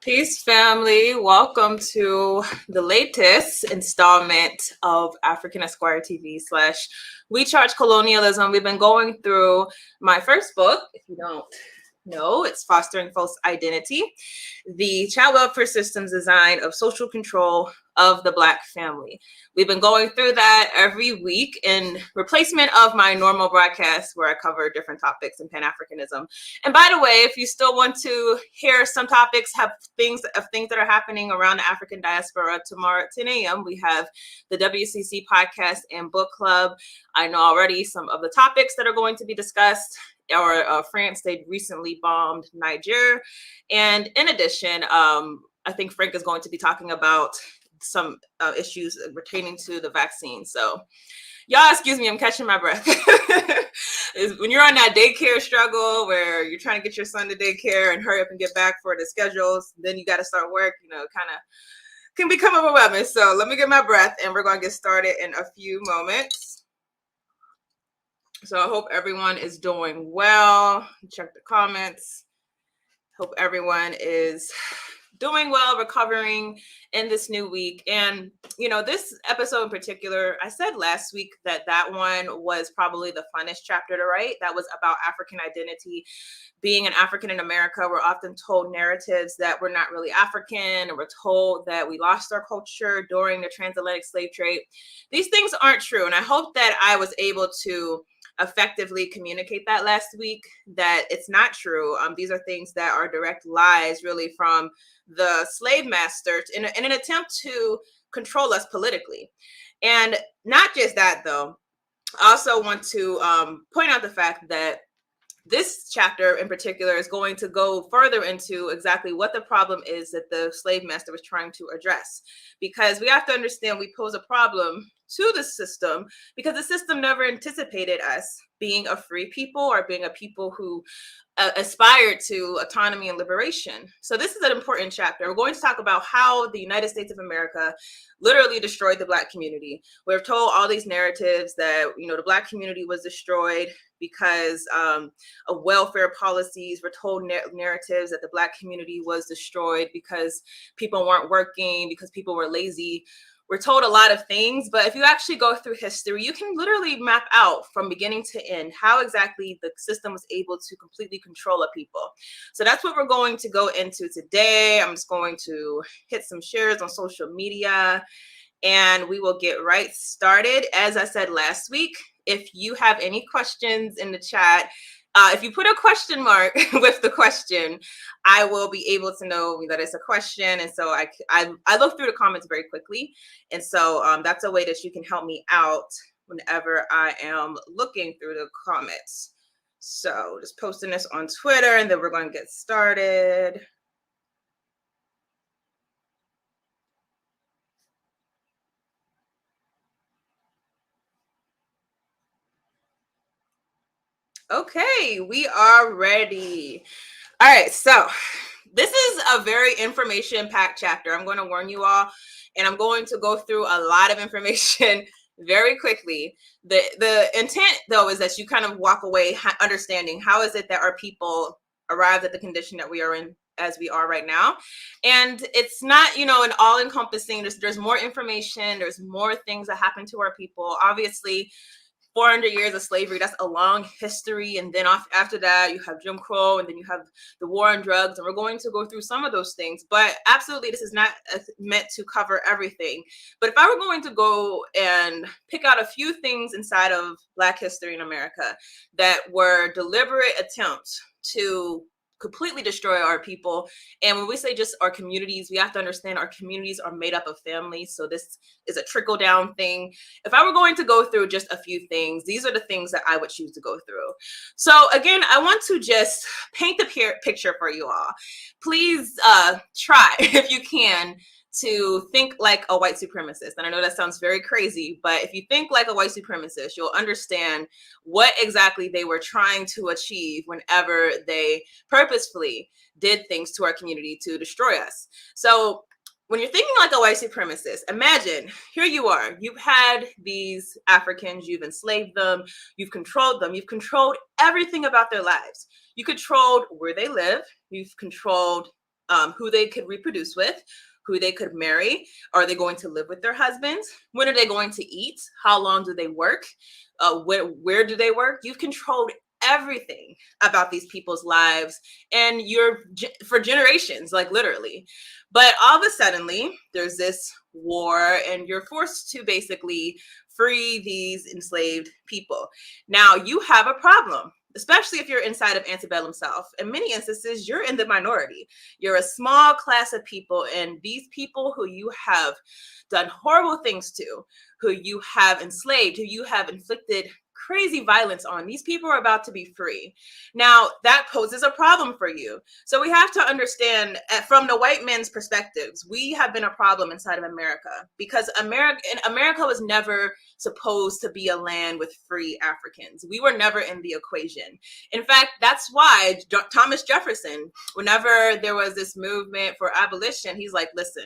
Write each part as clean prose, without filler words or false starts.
Peace, family. Welcome to the latest installment of African Esquire TV / We Charge Colonialism. We've been going through my first book. If you don't know, it's Fostering False Identity, the child welfare systems design of social control of the Black family. We've been going through that every week in replacement of my normal broadcast where I cover different topics in Pan-Africanism. And by the way, if you still want to hear some topics, have things that are happening around the African diaspora, tomorrow at 10 a.m., we have the WCC podcast and book club. I know already some of the topics that are going to be discussed. France, they recently bombed Niger. And in addition, I think Frank is going to be talking about some issues pertaining to the vaccine. So y'all, excuse me, I'm catching my breath. When you're on that daycare struggle where you're trying to get your son to daycare and hurry up and get back for the schedules, then you got to start work, kind of can become overwhelming. So let me get my breath and we're going to get started in a few moments. So I hope everyone is doing well. Check the comments. Hope everyone is doing well, recovering in this new week. And, this episode in particular, I said last week that one was probably the funnest chapter to write. That was about African identity. Being an African in America, we're often told narratives that we're not really African, and we're told that we lost our culture during the transatlantic slave trade. These things aren't true. And I hope that I was able to effectively communicate that last week, that it's not true. These are things that are direct lies, really, from the slave masters in an attempt to control us politically. And not just that, though. I also want to point out the fact that this chapter in particular is going to go further into exactly what the problem is that the slave master was trying to address. Because we have to understand we pose a problem to the system because the system never anticipated us being a free people or being a people who aspired to autonomy and liberation. So this is an important chapter. We're going to talk about how the United States of America literally destroyed the Black community. We're told all these narratives that, the Black community was destroyed because of welfare policies. We're told narratives that the Black community was destroyed because people weren't working, because people were lazy. We're told a lot of things, but if you actually go through history, you can literally map out from beginning to end how exactly the system was able to completely control a people. So that's what we're going to go into today. I'm just going to hit some shares on social media and we will get right started. As I said last week, if you have any questions in the chat, if you put a question mark with the question, I will be able to know that it's a question. And so I look through the comments very quickly. And so that's a way that you can help me out whenever I am looking through the comments. So just posting this on Twitter and then we're going to get started. Okay, we are ready. All right, so this is a very information-packed chapter. I'm going to warn you all, and I'm going to go through a lot of information very quickly. The intent, though, is that you kind of walk away understanding how is it that our people arrived at the condition that we are in as we are right now. And it's not, an all-encompassing. There's more information. There's more things that happen to our people. Obviously, 400 years of slavery, that's a long history. And then after that, you have Jim Crow, and then you have the war on drugs. And we're going to go through some of those things. But absolutely, this is not meant to cover everything. But if I were going to go and pick out a few things inside of Black history in America that were deliberate attempts to completely destroy our people. And when we say just our communities, we have to understand our communities are made up of families. So this is a trickle down thing. If I were going to go through just a few things, these are the things that I would choose to go through. So again, I want to just paint the picture for you all. Please try, if you can, to think like a white supremacist. And I know that sounds very crazy, but if you think like a white supremacist, you'll understand what exactly they were trying to achieve whenever they purposefully did things to our community to destroy us. So when you're thinking like a white supremacist, imagine here you are, you've had these Africans, you've enslaved them, you've controlled everything about their lives. You controlled where they live, you've controlled who they could reproduce with, who they could marry. Are they going to live with their husbands? When are they going to eat? How long do they work? Where do they work? You've controlled everything about these people's lives, and for generations, like literally. But all of a suddenly, there's this war, and you're forced to basically free these enslaved people. Now you have a problem, especially if you're inside of antebellum South. In many instances, you're in the minority. You're a small class of people, and these people who you have done horrible things to, who you have enslaved, who you have inflicted crazy violence on, these people are about to be free. Now, that poses a problem for you. So we have to understand, from the white men's perspectives, we have been a problem inside of America, because America was never supposed to be a land with free Africans. We were never in the equation. In fact, that's why Thomas Jefferson, whenever there was this movement for abolition, he's like, listen,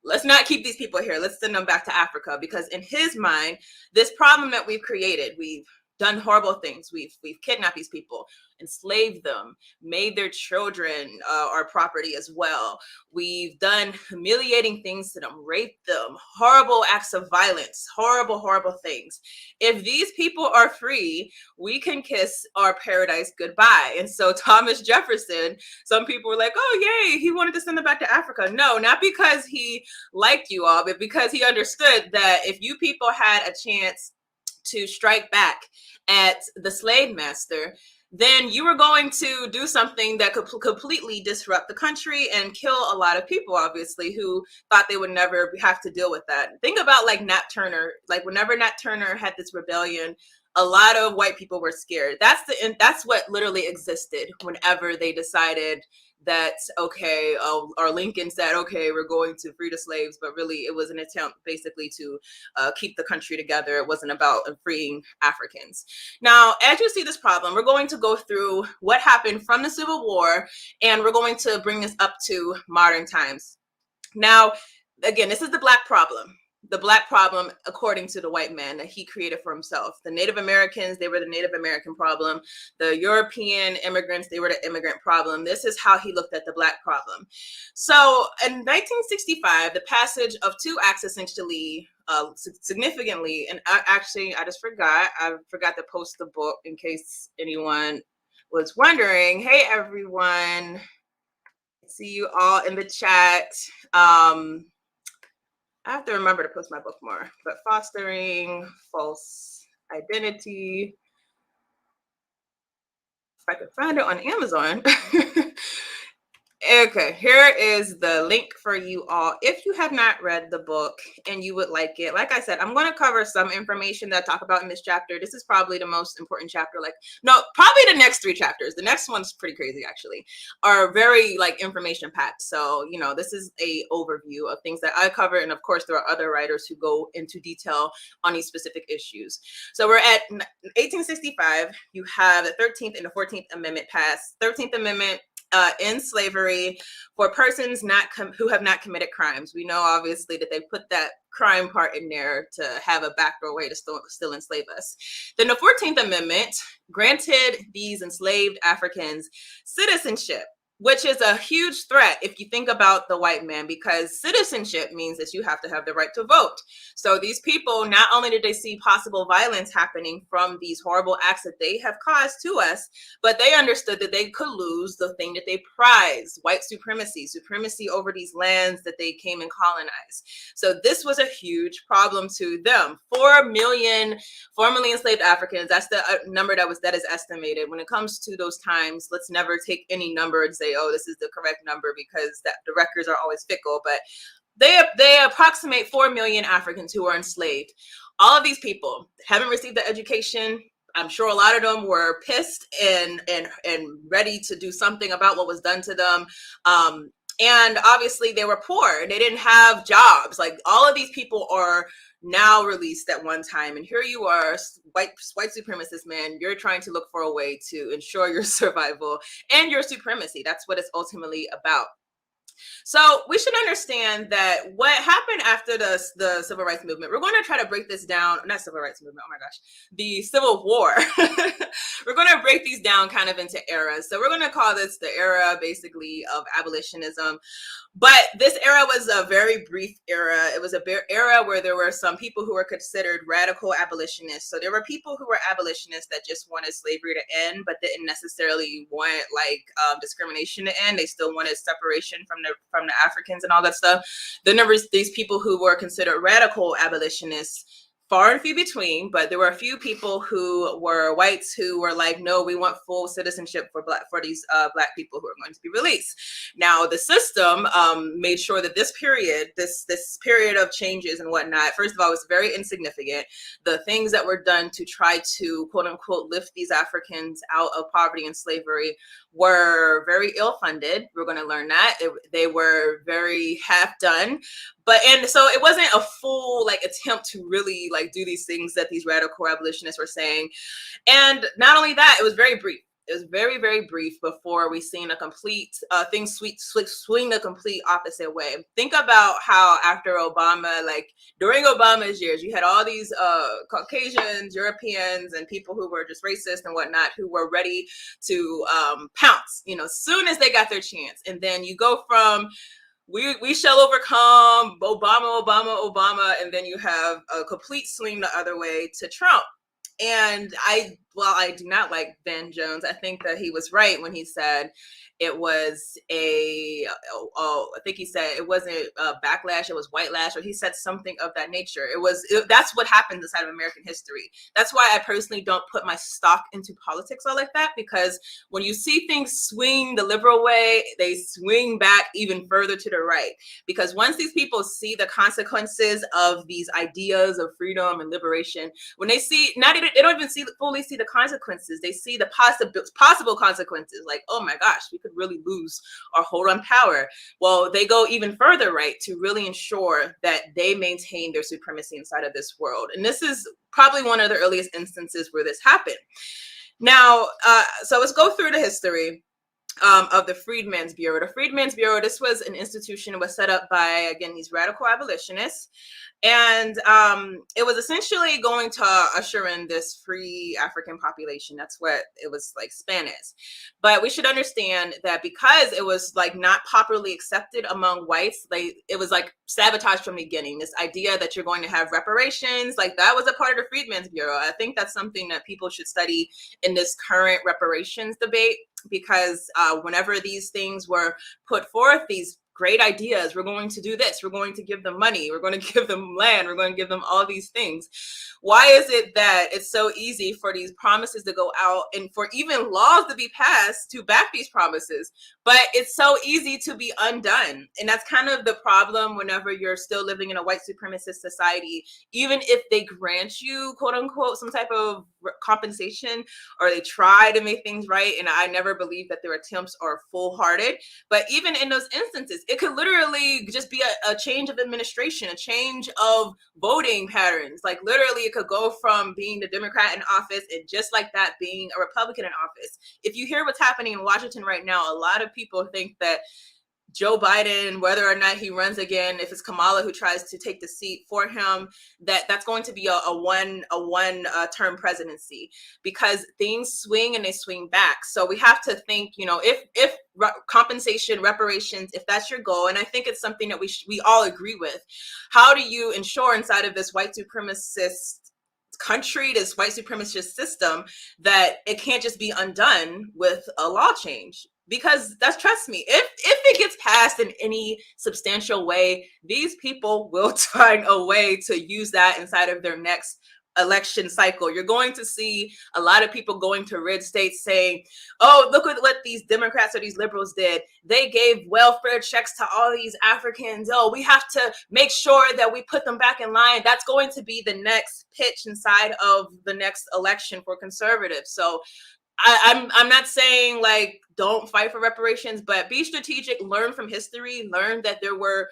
let's not keep these people here. Let's send them back to Africa, because in his mind, this problem that we've created, we've done horrible things. We've kidnapped these people, enslaved them, made their children our property as well. We've done humiliating things to them, raped them, horrible acts of violence, horrible, horrible things. If these people are free, we can kiss our paradise goodbye. And so Thomas Jefferson, some people were like, oh, yay, he wanted to send them back to Africa. No, not because he liked you all, but because he understood that if you people had a chance to strike back at the slave master, then you were going to do something that could completely disrupt the country and kill a lot of people, obviously, who thought they would never have to deal with that. Think about like Nat Turner. Like whenever Nat Turner had this rebellion, a lot of white people were scared. That's what literally existed whenever they decided that, okay, or Lincoln said, okay, we're going to free the slaves, but really it was an attempt basically to keep the country together. It wasn't about freeing Africans. Now, as you see this problem, we're going to go through what happened from the Civil War, and we're going to bring this up to modern times. Now, again, this is the Black problem. The Black problem, according to the white man that he created for himself. The Native Americans, they were the Native American problem. The European immigrants, they were the immigrant problem. This is how he looked at the Black problem. So in 1965, the passage of two acts essentially significantly, and I forgot to post the book in case anyone was wondering. Hey, everyone. See you all in the chat. I have to remember to post my book more, but Fostering False Identity. If I could find it on Amazon. Okay, here is the link for you all. If you have not read the book and you would like it, like I said, I'm going to cover some information that I talk about in this chapter. This is probably the most important chapter. Probably the next three chapters. The next one's pretty crazy, actually, are very information packed. So, this is a overview of things that I cover. And of course, there are other writers who go into detail on these specific issues. So we're at 1865. You have the 13th and the 14th Amendment passed. 13th Amendment, in slavery for persons who have not committed crimes. We know obviously that they put that crime part in there to have a backdoor way to still enslave us. Then the 14th Amendment granted these enslaved Africans citizenship, which is a huge threat if you think about the white man, because citizenship means that you have to have the right to vote. So these people, not only did they see possible violence happening from these horrible acts that they have caused to us, but they understood that they could lose the thing that they prized, white supremacy over these lands that they came and colonized. So this was a huge problem to them. 4 million formerly enslaved Africans, that's the number that is estimated. When it comes to those times, let's never take any number and say, oh, this is the correct number, because the records are always fickle, but they approximate 4 million Africans who are enslaved. All of these people haven't received the education. I'm sure a lot of them were pissed and ready to do something about what was done to them. And obviously they were poor. They didn't have jobs. Like, all of these people are now released at one time, and here you are, white supremacist man, you're trying to look for a way to ensure your survival and your supremacy. That's what it's ultimately about. So we should understand that what happened after the civil rights movement, we're going to try to break this down, not civil rights movement, oh my gosh, the Civil War. We're going to break these down kind of into eras. So we're going to call this the era basically of abolitionism. But this era was a very brief era. It was a era where there were some people who were considered radical abolitionists. So there were people who were abolitionists that just wanted slavery to end, but didn't necessarily want discrimination to end. They still wanted separation from the Africans and all that stuff. Then there was these people who were considered radical abolitionists, far and few between, but there were a few people who were whites who were like, no, we want full citizenship for these black people who are going to be released. Now the system made sure that this period of changes and whatnot, first of all, was very insignificant. The things that were done to try to quote unquote lift these Africans out of poverty and slavery were very ill-funded. We're going to learn that. They were very half done. And so it wasn't a full attempt to really do these things that these radical abolitionists were saying. And not only that, it was very brief. It was very, very brief before we seen a complete swing the complete opposite way. Think about how after Obama, during Obama's years, you had all these Caucasians, Europeans, and people who were just racist and whatnot, who were ready to pounce, as soon as they got their chance. And then you go from we shall overcome, Obama, and then you have a complete swing the other way to Trump. And I do not like Ben Jones. I think that he was right when he said it was I think he said it wasn't a backlash, it was whitelash, or he said something of that nature. That's what happens inside of American history. That's why I personally don't put my stock into politics all like that, because when you see things swing the liberal way, they swing back even further to the right. Because once these people see the consequences of these ideas of freedom and liberation, when they see, they don't even fully see the consequences. They see the possible consequences, like, oh my gosh, we could really lose our hold on power. Well, they go even further right to really ensure that they maintain their supremacy inside of this world. And this is probably one of the earliest instances where this happened. Now, so let's go through the history of the Freedmen's Bureau. The Freedmen's Bureau, this was an institution that was set up by, again, these radical abolitionists. And it was essentially going to usher in this free African population. That's what it was span is. But we should understand that because it was not popularly accepted among whites, it was sabotaged from the beginning. This idea that you're going to have reparations, that was a part of the Freedmen's Bureau. I think that's something that people should study in this current reparations debate, because whenever these things were put forth, these great ideas, we're going to do this, we're going to give them money, we're going to give them land, we're going to give them all these things. Why is it that it's so easy for these promises to go out and for even laws to be passed to back these promises, but it's so easy to be undone? And that's kind of the problem whenever you're still living in a white supremacist society. Even if they grant you, quote unquote, some type of compensation, or they try to make things right, and I never believe that their attempts are full-hearted, but even in those instances, it could literally just be a change of administration, a change of voting patterns. Literally, it could go from being the Democrat in office and just like that being a Republican in office. If you hear what's happening in Washington right now, a lot of people think that Joe Biden, whether or not he runs again, if it's Kamala who tries to take the seat for him, that's going to be a one term presidency, because things swing and they swing back. So we have to think, if compensation, reparations, if that's your goal, and I think it's something that we all agree with, how do you ensure inside of this white supremacist country, this white supremacist system, that it can't just be undone with a law change? Because trust me, if it gets passed in any substantial way, these people will find a way to use that inside of their next election cycle. You're going to see a lot of people going to red states saying, oh, look at what these Democrats or these liberals did. They gave welfare checks to all these Africans. Oh, we have to make sure that we put them back in line. That's going to be the next pitch inside of the next election for conservatives. So I'm not saying don't fight for reparations, but be strategic, learn from history, learn that there were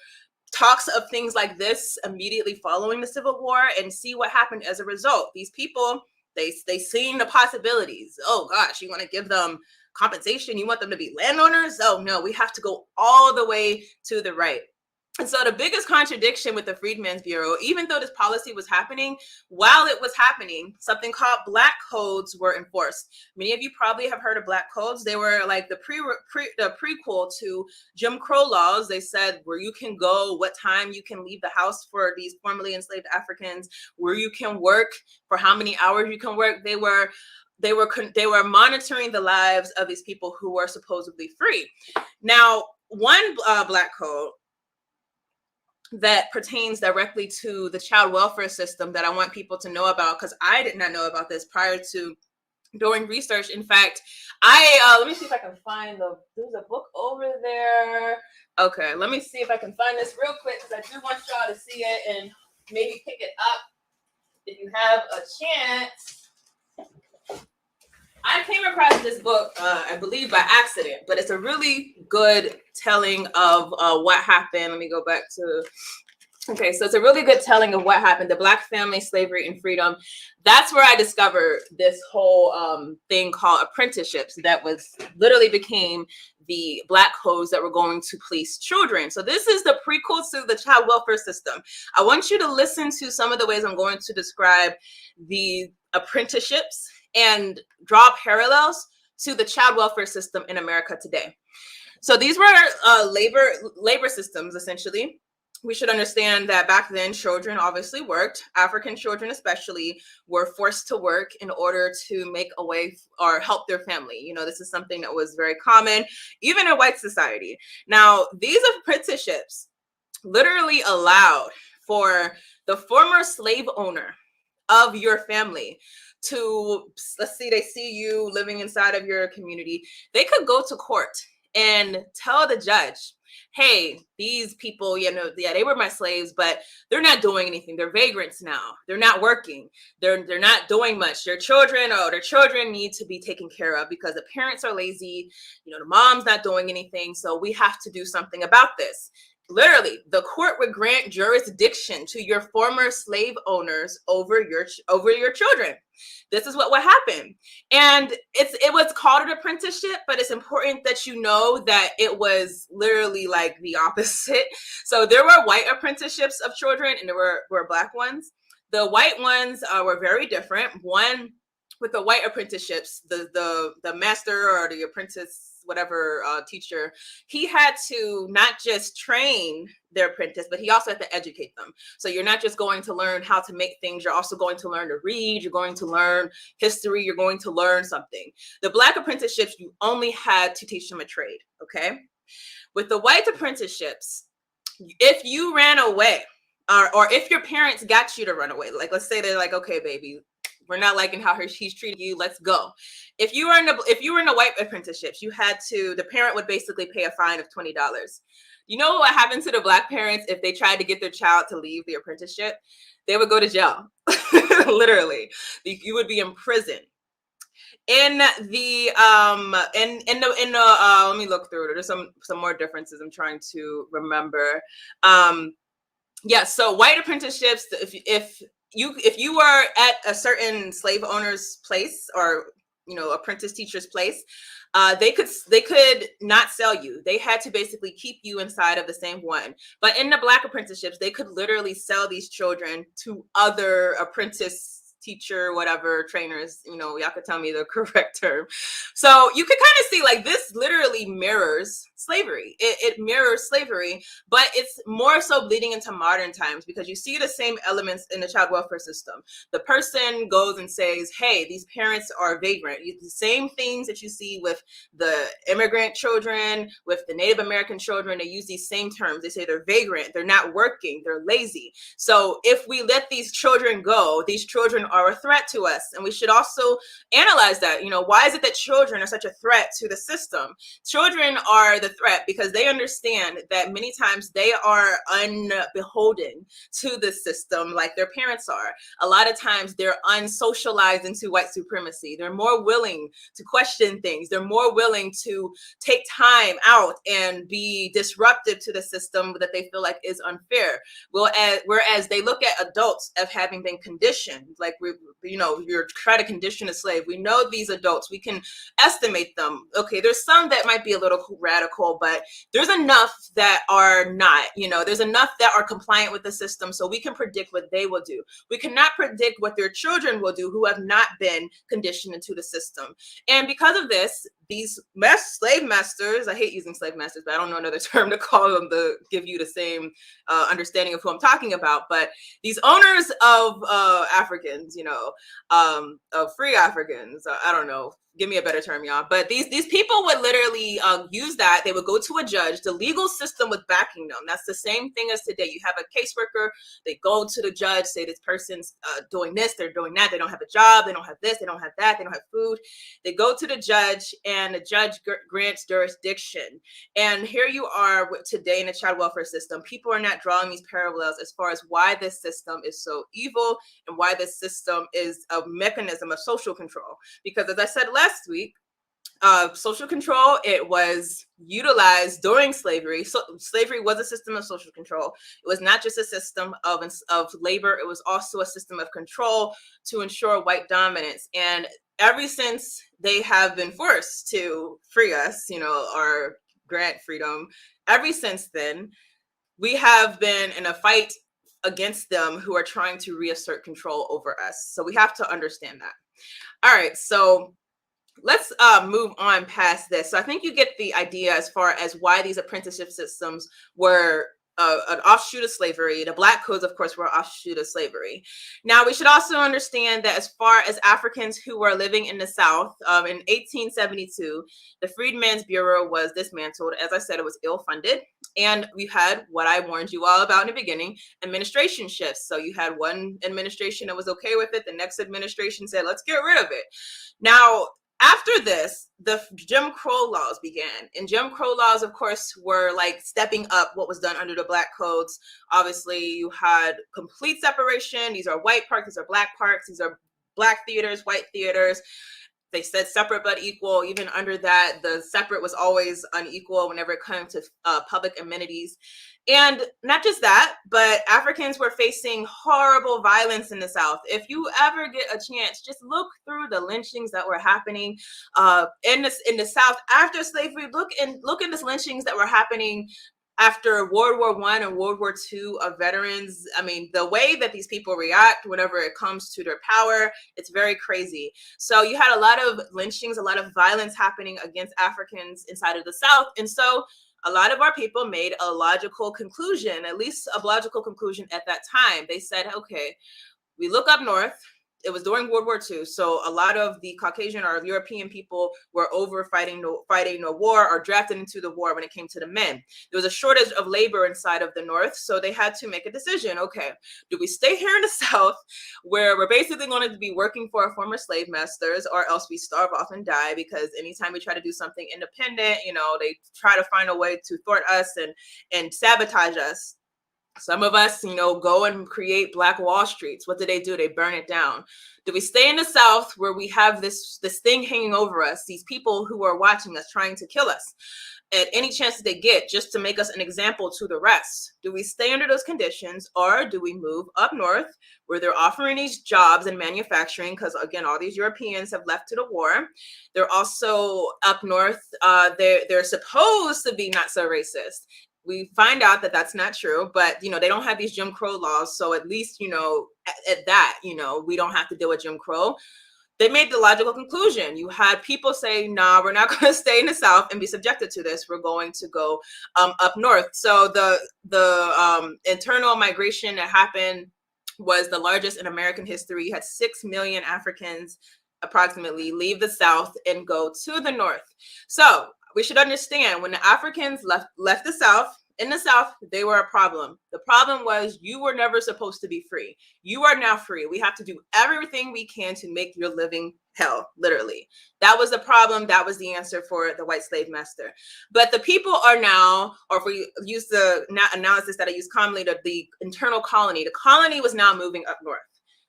talks of things like this immediately following the Civil War, and see what happened as a result. These people They seen the possibilities. Oh gosh, you want to give them compensation? You want them to be landowners? Oh no, we have to go all the way to the right. And so the biggest contradiction with the Freedmen's Bureau, even though this policy was happening, while it was happening, something called black codes were enforced. Many of you probably have heard of black codes. They were like the prequel to Jim Crow laws. They said where you can go, what time you can leave the house for these formerly enslaved Africans, where you can work, for how many hours you can work. They were monitoring the lives of these people who were supposedly free. Now, one black code that pertains directly to the child welfare system that I want people to know about, because I did not know about this prior to doing research. In fact, let me see if I can find there's a book over there. Okay, let me see if I can find this real quick, because I do want y'all to see it and maybe pick it up if you have a chance. I came across this book, I believe by accident, but it's a really good telling of what happened. Let me go back to, okay, so it's a really good telling of what happened, the Black family, slavery, and freedom. That's where I discovered this whole thing called apprenticeships that was literally became the black codes that were going to police children. So this is the prequel to the child welfare system. I want you to listen to some of the ways I'm going to describe the apprenticeships and draw parallels to the child welfare system in America today. So these were labor systems, essentially. We should understand that back then, children obviously worked. African children especially were forced to work in order to make a way or help their family. You know, this is something that was very common, even in white society. Now, these apprenticeships literally allowed for the former slave owner of your family to, let's see, they see you living inside of your community, they could go to court and tell the judge, hey, these people, they were my slaves, but they're not doing anything. They're vagrants now. They're not working. They're not doing much. Their children need to be taken care of because the parents are lazy. The mom's not doing anything. So we have to do something about this. Literally, the court would grant jurisdiction to your former slave owners over your children. This is what would happen. And it was called an apprenticeship, but it's important that you know that it was literally like the opposite. So there were white apprenticeships of children and there were black ones. The white ones were very different. One, with the white apprenticeships, the master or the apprentice, whatever teacher, he had to not just train their apprentice, but he also had to educate them. So you're not just going to learn how to make things, you're also going to learn to read, you're going to learn history, you're going to learn something. The black apprenticeships, you only had to teach them a trade, okay? With the white apprenticeships, if you ran away, or if your parents got you to run away, like let's say they're like, okay, baby, we're not liking how he's treating you, let's go. If you were in the white apprenticeships, the parent would basically pay a fine of $20. You know what happened to the black parents if they tried to get their child to leave the apprenticeship? They would go to jail. Literally. You would be in prison. In the let me look through it. There's some more differences I'm trying to remember. So white apprenticeships, if you were at a certain slave owner's place or apprentice teacher's place, they could not sell you. They had to basically keep you inside of the same one. But in the black apprenticeships, they could literally sell these children to other apprentice teacher, whatever, trainers, y'all could tell me the correct term. So you could kind of see like this literally mirrors slavery. It mirrors slavery, but it's more so bleeding into modern times because you see the same elements in the child welfare system. The person goes and says, hey, these parents are vagrant. The same things that you see with the immigrant children, with the Native American children, they use these same terms. They say they're vagrant, they're not working, they're lazy. So if we let these children go, these children are a threat to us. And we should also analyze that. Why is it that children are such a threat to the system? Children are the threat because they understand that many times they are unbeholden to the system like their parents are. A lot of times they're unsocialized into white supremacy. They're more willing to question things. They're more willing to take time out and be disruptive to the system that they feel like is unfair. Well, whereas they look at adults as having been conditioned, like you're trying to condition a slave. We know these adults. We can estimate them. Okay, there's some that might be a little radical, but there's enough that are not. There's enough that are compliant with the system, so we can predict what they will do. We cannot predict what their children will do who have not been conditioned into the system. And because of this, these slave masters, I hate using slave masters, but I don't know another term to call them to give you the same understanding of who I'm talking about. But these owners of Africans, of free Africans, I don't know, give me a better term, y'all. But these people would literally use that. They would go to a judge. The legal system was backing them. That's the same thing as today. You have a caseworker. They go to the judge, say this person's doing this, they're doing that. They don't have a job. They don't have this. They don't have that. They don't have food. They go to the judge, and the judge grants jurisdiction. And here you are today in the child welfare system. People are not drawing these parallels as far as why this system is so evil and why this system is a mechanism of social control. Because as I said last week, social control, it was utilized during slavery. So slavery was a system of social control. It was not just a system of labor. It was also a system of control to ensure white dominance. And ever since they have been forced to free us, or grant freedom, ever since then, we have been in a fight against them who are trying to reassert control over us. So we have to understand that. All right, so let's move on past this. So I think you get the idea as far as why these apprenticeship systems were an offshoot of slavery. The Black codes, of course, were an offshoot of slavery. Now, we should also understand that as far as Africans who were living in the South, in 1872, the Freedmen's Bureau was dismantled. As I said, it was ill-funded. And we had what I warned you all about in the beginning, administration shifts. So you had one administration that was okay with it. The next administration said, let's get rid of it. Now, after this, the Jim Crow laws began. And Jim Crow laws, of course, were like stepping up what was done under the Black codes. Obviously, you had complete separation. These are white parks, these are Black parks, these are Black theaters, white theaters. They said separate but equal. Even under that, the separate was always unequal whenever it came to public amenities. And not just that, but Africans were facing horrible violence in the South. If you ever get a chance, just look through the lynchings that were happening in the South after slavery. Look in the lynchings that were happening after World War I and World War II of veterans. I mean, the way that these people react whenever it comes to their power, it's very crazy. So you had a lot of lynchings, a lot of violence happening against Africans inside of the South. And so a lot of our people made a logical conclusion, at least a logical conclusion at that time. They said, okay, we look up north. It was during World War II. So a lot of the Caucasian or European people were over fighting the war or drafted into the war when it came to the men. There was a shortage of labor inside of the North. So they had to make a decision. Okay, do we stay here in the South where we're basically going to be working for our former slave masters, or else we starve off and die? Because anytime we try to do something independent, they try to find a way to thwart us and sabotage us. Some of us, go and create Black Wall Streets. What do? They burn it down. Do we stay in the South where we have this thing hanging over us, these people who are watching us, trying to kill us at any chance that they get, just to make us an example to the rest? Do we stay under those conditions, or do we move up north where they're offering these jobs in manufacturing? Because again, all these Europeans have left to the war. They're also up north. They're supposed to be not so racist. We find out that that's not true, but they don't have these Jim Crow laws. So at least, at that, we don't have to deal with Jim Crow. They made the logical conclusion. You had people say, nah, we're not going to stay in the South and be subjected to this. We're going to go up north. So the internal migration that happened was the largest in American history. You had 6 million Africans approximately leave the South and go to the North. So we should understand, when the Africans left the South, in the South, they were a problem. The problem was you were never supposed to be free. You are now free. We have to do everything we can to make your living hell, literally. That was the problem. That was the answer for the white slave master. But the people are now, or if we use the analysis that I use commonly, the internal colony, the colony was now moving up north.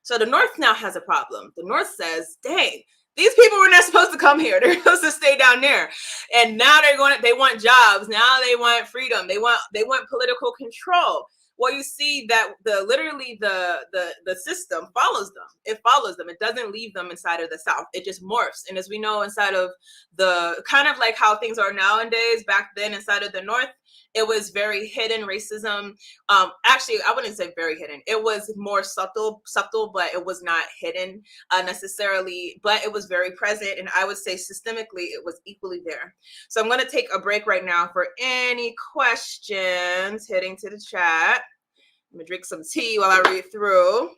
So the North now has a problem. The North says, dang, these people were not supposed to come here. They're supposed to stay down there. And now they want jobs. Now they want freedom. They want political control. Well, you see that the system follows them. It follows them. It doesn't leave them inside of the South. It just morphs. And as we know, inside of the kind of like how things are nowadays, back then inside of the North, it was very hidden racism. Actually, I wouldn't say very hidden. It was more subtle, but it was not hidden necessarily, but it was very present. And I would say systemically, it was equally there. So I'm going to take a break right now for any questions heading to the chat. I'm going to drink some tea while I read through.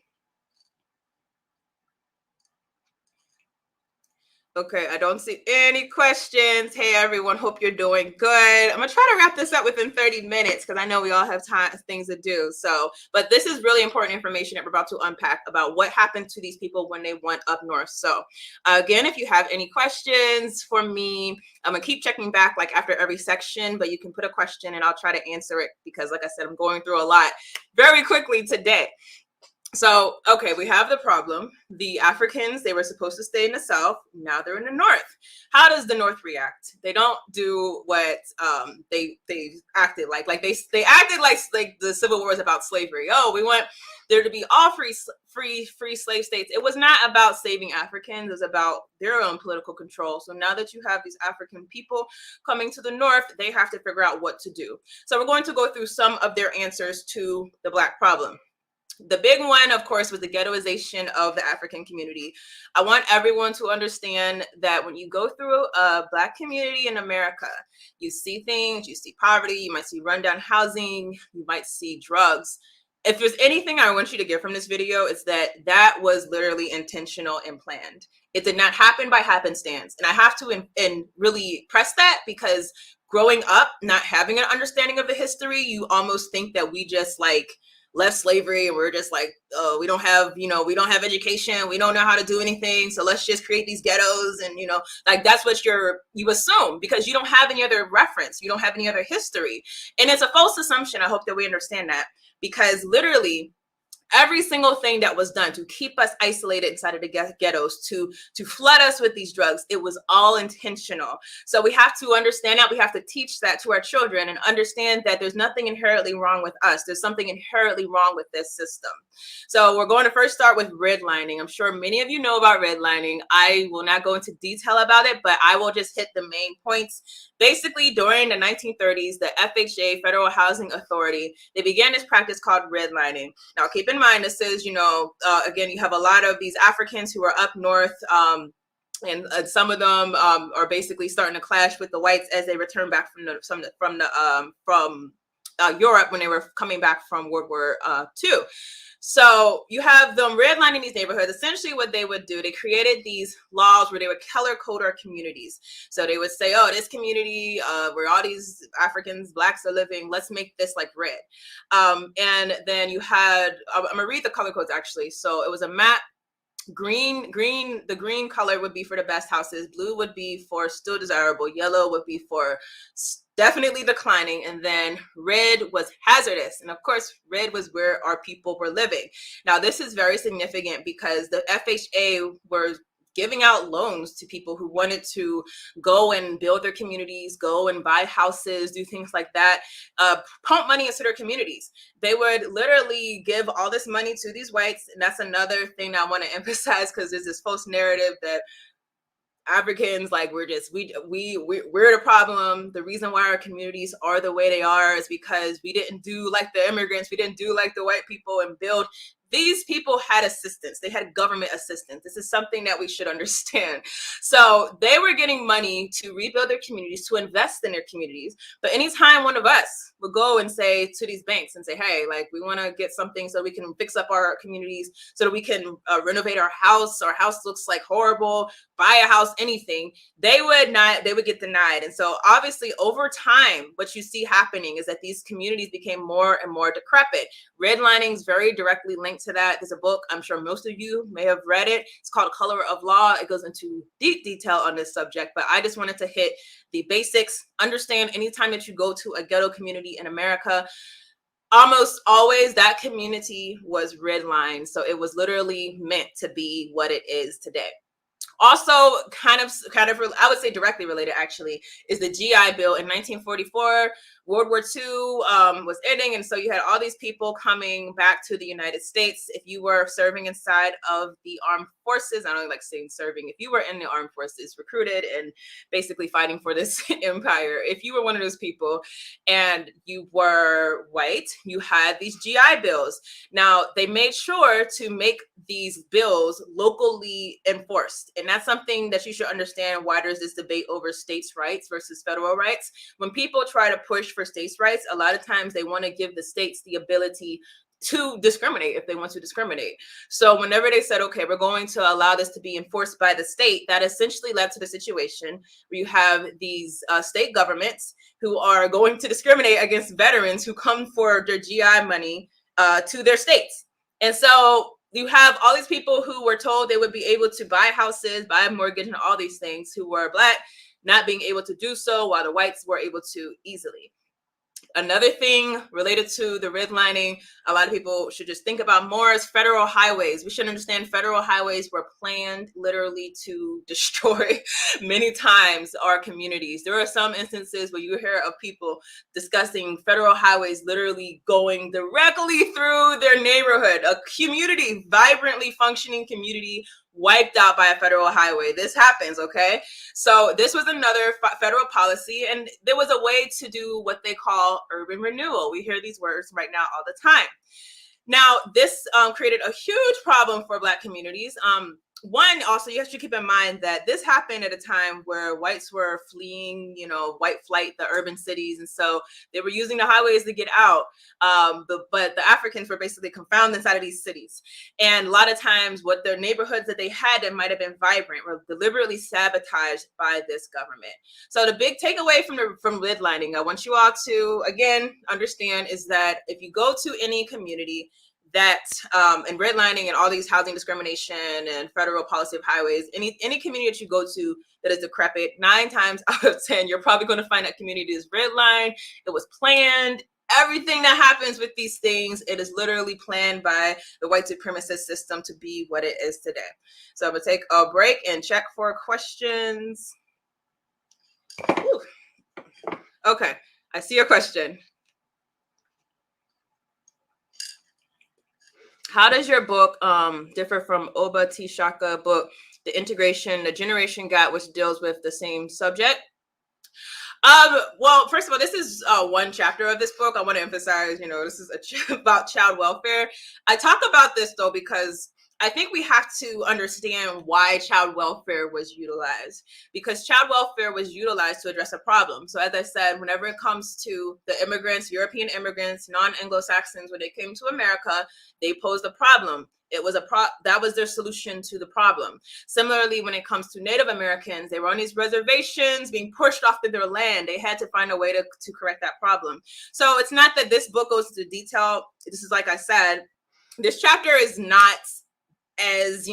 Okay, I don't see any questions. Hey, everyone, hope you're doing good. I'm going to try to wrap this up within 30 minutes because I know we all have things to do. So, but this is really important information that we're about to unpack about what happened to these people when they went up north. So, again, if you have any questions for me, I'm going to keep checking back like after every section, but you can put a question and I'll try to answer it because, like I said, I'm going through a lot very quickly today. So, okay, we have the problem. The Africans, they were supposed to stay in the South. Now they're in the North. How does the North react? They don't do what they acted like. Like they acted like the Civil War is about slavery. Oh, we want there to be all free slave states. It was not about saving Africans. It was about their own political control. So now that you have these African people coming to the North, they have to figure out what to do. So we're going to go through some of their answers to the Black problem. The big one, of course, was the ghettoization of the African community. I want everyone to understand that when you go through a Black community in America, you see things, you see poverty, you might see rundown housing, you might see drugs. If there's anything I want you to get from this video, it's that was literally intentional and planned. It did not happen by happenstance. And I have to really press that because growing up, not having an understanding of the history, you almost think that we just like left slavery and we're just like, oh, we don't have education, we don't know how to do anything, so let's just create these ghettos. And like that's what you assume because you don't have any other reference, you don't have any other history. And it's a false assumption. I hope that we understand that, because literally every single thing that was done to keep us isolated inside of the ghettos, to flood us with these drugs, it was all intentional. So we have to understand that. We have to teach that to our children and understand that there's nothing inherently wrong with us. There's something inherently wrong with this system. So we're going to first start with redlining. I'm sure many of you know about redlining. I will not go into detail about it, but I will just hit the main points. Basically, during the 1930s, the FHA, Federal Housing Authority, they began this practice called redlining. Now, keep in mind, this is, again, you have a lot of these Africans who are up north, and some of them are basically starting to clash with the whites as they return back from Europe when they were coming back from World War II. So you have them redlining these neighborhoods. Essentially what they would do, they created these laws where they would color code our communities. So they would say, oh, this community where all these Africans, Blacks are living, let's make this like red. And then you had, I'm gonna read the color codes actually. So it was a map. The green color would be for the best houses, blue would be for still desirable, yellow would be for definitely declining, and then red was hazardous. And of course, red was where our people were living. Now, this is very significant because the FHA were giving out loans to people who wanted to go and build their communities, go and buy houses, do things like that, pump money into their communities. They would literally give all this money to these whites. And that's another thing I want to emphasize, because there's this false narrative that Africans, like we're the problem. The reason why our communities are the way they are is because we didn't do like the immigrants, we didn't do like the white people and build. These people had assistance. They had government assistance. This is something that we should understand. So they were getting money to rebuild their communities, to invest in their communities. But anytime one of us would go and say to these banks and say, hey, like we want to get something so we can fix up our communities, so that we can renovate our house looks like horrible, buy a house, anything, they would get denied. And so obviously over time, what you see happening is that these communities became more and more decrepit. Redlining is very directly linked into that. There's a book, I'm sure most of you may have read it. It's called Color of Law. It goes into deep detail on this subject, but I just wanted to hit the basics. Understand anytime that you go to a ghetto community in America, almost always that community was redlined. So it was literally meant to be what it is today. Also, kind of, I would say directly related actually, is the GI Bill in 1944. World War II was ending, and so you had all these people coming back to the United States. If you were serving inside of the armed forces, I don't like saying serving, if you were in the armed forces, recruited and basically fighting for this empire, if you were one of those people and you were white, you had these GI Bills. Now, they made sure to make these bills locally enforced. And that's something that you should understand. Why there's this debate over states' rights versus federal rights. When people try to push for states' rights, a lot of times they want to give the states the ability to discriminate if they want to discriminate. So whenever they said, okay, we're going to allow this to be enforced by the state, that essentially led to the situation where you have these state governments who are going to discriminate against veterans who come for their GI money to their states. And so you have all these people who were told they would be able to buy houses, buy a mortgage, and all these things, who were Black, not being able to do so, while the whites were able to easily. Another thing related to the redlining, a lot of people should just think about more, is federal highways. We should understand federal highways were planned literally to destroy many times our communities. There are some instances where you hear of people discussing federal highways literally going directly through their neighborhood, a community, vibrantly functioning community, wiped out by a federal highway. This happens, okay? So this was another federal policy, and there was a way to do what they call urban renewal. We hear these words right now all the time. Now, this created a huge problem for Black communities. One, also, you have to keep in mind that this happened at a time where whites were fleeing, white flight, the urban cities. And so they were using the highways to get out. But the Africans were basically confounded inside of these cities. And a lot of times what their neighborhoods that they had that might have been vibrant were deliberately sabotaged by this government. So the big takeaway from redlining, I want you all to, again, understand, is that if you go to any community that and redlining and all these housing discrimination and federal policy of highways, any community that you go to that is decrepit, 9 times out of 10, you're probably going to find that community is redlined. It was planned. Everything that happens with these things, it is literally planned by the white supremacist system to be what it is today. So I'm going to take a break and check for questions. Whew. Okay, I see a question. How does your book differ from Oba T. Shaka book, The Generation Gap, which deals with the same subject? Well, first of all, this is one chapter of this book. I want to emphasize, this is about child welfare. I talk about this, though, because I think we have to understand why child welfare was utilized, because child welfare was utilized to address a problem. So as I said, whenever it comes to the immigrants, European immigrants, non-Anglo-Saxons, when they came to America, they posed a problem. It was that was their solution to the problem. Similarly, when it comes to Native Americans, they were on these reservations being pushed off of their land. They had to find a way to correct that problem. So it's not that this book goes into detail. This is, like I said, this chapter is not as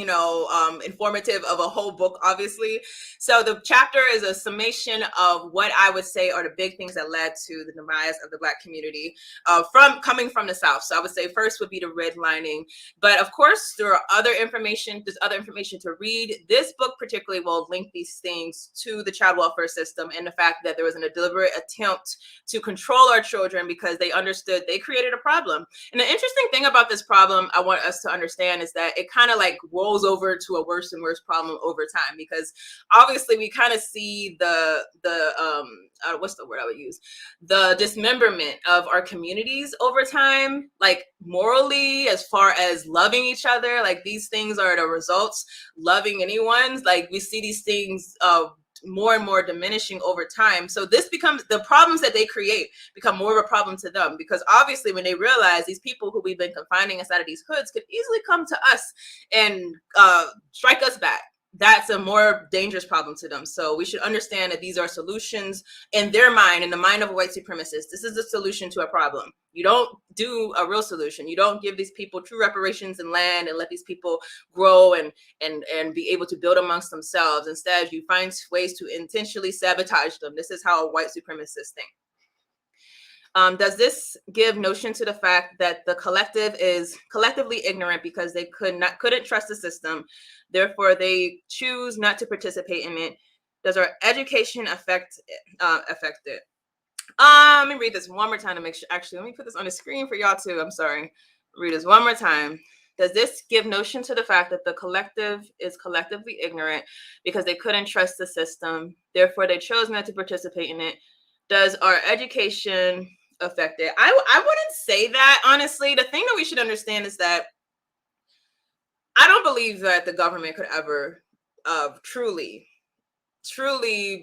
informative of a whole book, obviously. So the chapter is a summation of what I would say are the big things that led to the demise of the Black community coming from the South. So I would say first would be the redlining, but of course there's other information to read. This book particularly will link these things to the child welfare system and the fact that there was a deliberate attempt to control our children because they understood they created a problem. And the interesting thing about this problem I want us to understand is that it kind of like rolls over to a worse and worse problem over time, because obviously we kind of see the what's the word I would use? The dismemberment of our communities over time, like morally, as far as loving each other. Like these things are the results, loving anyone. Like we see these things more and more diminishing over time. So this becomes, the problems that they create become more of a problem to them, because obviously when they realize these people who we've been confining inside of these hoods could easily come to us and strike us back. that's a more dangerous problem to them. So we should understand that these are solutions in their mind, in the mind of a white supremacist. This is a solution to a problem. You don't do a real solution. You don't give these people true reparations and land and let these people grow and be able to build amongst themselves. Instead, you find ways to intentionally sabotage them. This is how white supremacists think. Does this give notion to the fact that the collective is collectively ignorant because they couldn't trust the system, therefore they choose not to participate in it? Does our education affect it? Let me read this one more time to make sure. Actually, let me put this on the screen for y'all too. I'm sorry. Read this one more time. Does this give notion to the fact that the collective is collectively ignorant because they couldn't trust the system, therefore they chose not to participate in it? Does our education affect it? I wouldn't say that, honestly. The thing that we should understand is that I don't believe that the government could ever truly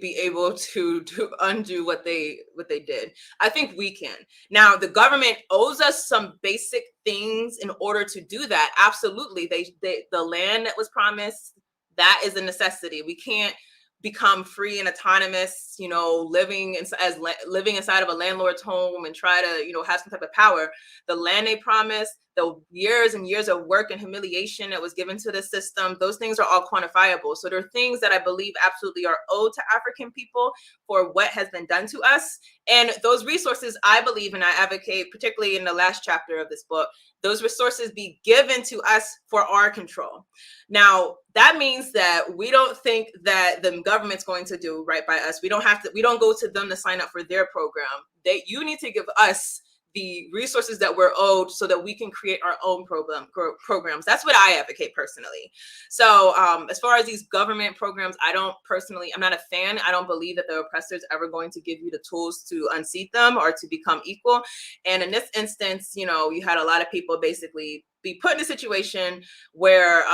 be able to undo what they did. I think we can. Now, the government owes us some basic things in order to do that. Absolutely. The land that was promised, that is a necessity. We can't become free and autonomous, living inside of a landlord's home and try to, have some type of power. The land they promised, the years and years of work and humiliation that was given to the system, those things are all quantifiable. So there are things that I believe absolutely are owed to African people for what has been done to us. And those resources, I believe, and I advocate, particularly in the last chapter of this book, those resources be given to us for our control. Now, that means that we don't think that the government's going to do right by us. We don't go to them to sign up for their program. You need to give us the resources that we're owed so that we can create our own programs. That's what I advocate personally. So as far as these government programs, I'm not a fan. I don't believe that the oppressor is ever going to give you the tools to unseat them or to become equal. And in this instance, you had a lot of people basically be put in a situation where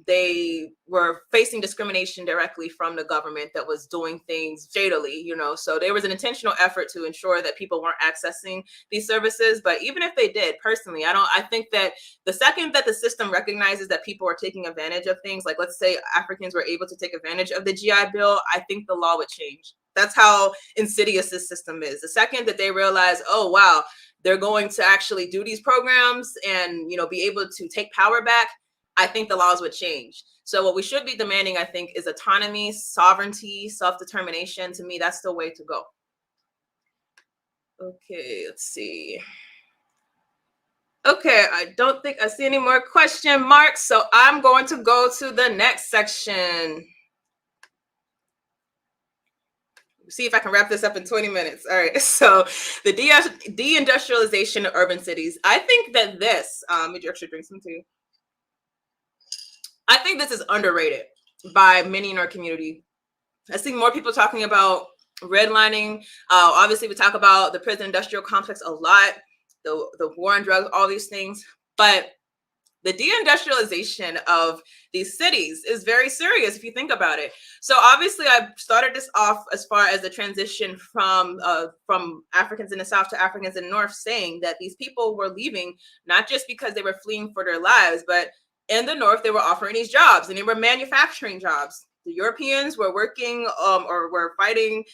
they were facing discrimination directly from the government that was doing things shadily, so there was an intentional effort to ensure that people weren't accessing these services. But even if they did, personally, I think that the second that the system recognizes that people are taking advantage of things, like let's say Africans were able to take advantage of the GI Bill, I think the law would change. That's how insidious this system is. The second that they realize, oh, wow, they're going to actually do these programs and, be able to take power back, I think the laws would change. So what we should be demanding, I think, is autonomy, sovereignty, self-determination. To me, that's the way to go. Okay, let's see. Okay, I don't think I see any more question marks, so I'm going to go to the next section. See if I can wrap this up in 20 minutes. All right, so the de-industrialization of urban cities. I think that this, let me actually drink some tea. I think this is underrated by many in our community. I see more people talking about redlining. Obviously, we talk about the prison industrial complex a lot, the war on drugs, all these things. But the de-industrialization of these cities is very serious if you think about it. So obviously, I started this off as far as the transition from Africans in the South to Africans in the North, saying that these people were leaving not just because they were fleeing for their lives, but in the North, they were offering these jobs and they were manufacturing jobs. The Europeans were working or were fighting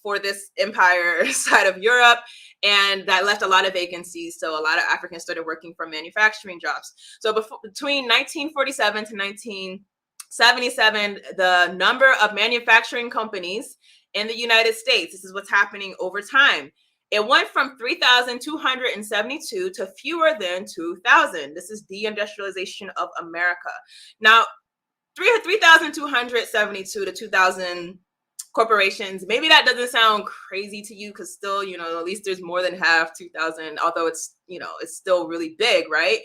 for this empire side of Europe, and that left a lot of vacancies. So a lot of Africans started working for manufacturing jobs. So between 1947 to 1977, the number of manufacturing companies in the United States, this is what's happening over time. It went from 3,272 to fewer than 2,000. This is de-industrialization of America. Now, 3,272 to 2,000 corporations. Maybe that doesn't sound crazy to you because still, at least there's more than half 2,000, although it's, it's still really big, right?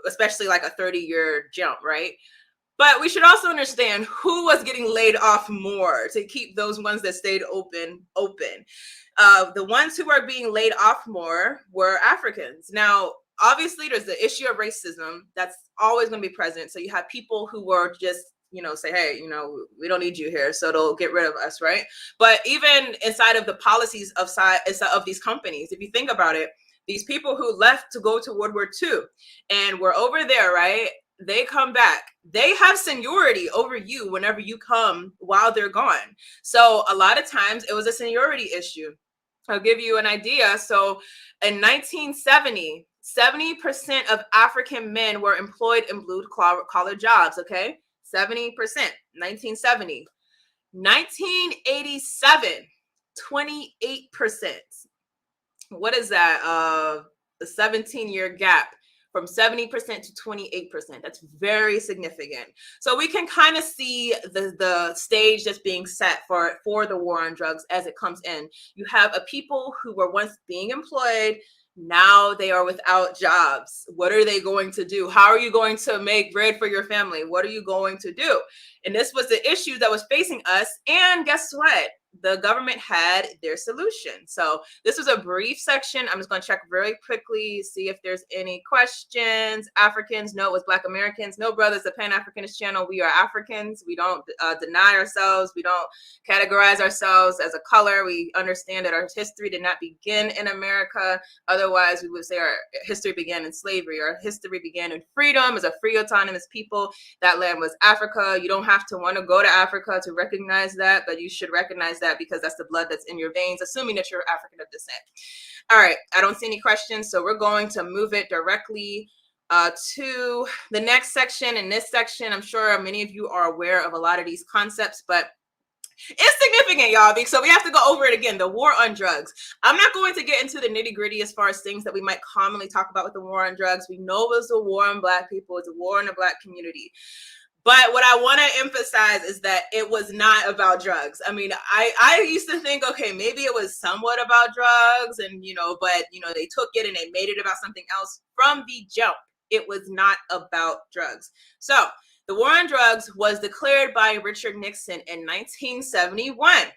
Especially like a 30-year jump, right? But we should also understand who was getting laid off more to keep those ones that stayed open. The ones who are being laid off more were Africans. Now, obviously, there's the issue of racism that's always going to be present. So you have people who were just, say, hey, we don't need you here, so they'll get rid of us, right? But even inside of the policies of these companies, if you think about it, these people who left to go to World War II and were over there, right? they come back. They have seniority over you whenever you come while they're gone. So a lot of times it was a seniority issue. I'll give you an idea. So in 1970, 70% of African men were employed in blue collar jobs. Okay, 70%, 1970. 1987, 28%. What is that? The 17-year gap from 70% to 28%. That's very significant. So we can kind of see the stage that's being set for the war on drugs as it comes in. You have a people who were once being employed. Now they are without jobs. What are they going to do? How are you going to make bread for your family? What are you going to do? And this was the issue that was facing us. And guess what? The government had their solution. So this was a brief section. I'm just going to check very quickly, see if there's any questions. Africans, no, it was Black Americans. No, brothers, the Pan-Africanist channel. We are Africans. We don't deny ourselves. We don't categorize ourselves as a color. We understand that our history did not begin in America. Otherwise, we would say our history began in slavery. Our history began in freedom as a free autonomous people. That land was Africa. You don't have to want to go to Africa to recognize that, but you should recognize that because that's the blood that's in your veins, assuming that you're African of descent. All right, I don't see any questions, so we're going to move it directly to the next section. In this section, I'm sure many of you are aware of a lot of these concepts, but it's significant, y'all, because so we have to go over it again. The war on drugs. I'm not going to get into the nitty gritty as far as things that we might commonly talk about with the war on drugs. We know it was a war on Black people. It's a war on the Black community. But what I want to emphasize is that it was not about drugs. I mean, I used to think, okay, maybe it was somewhat about drugs and, but, they took it and they made it about something else from the jump. It was not about drugs. So the war on drugs was declared by Richard Nixon in 1971.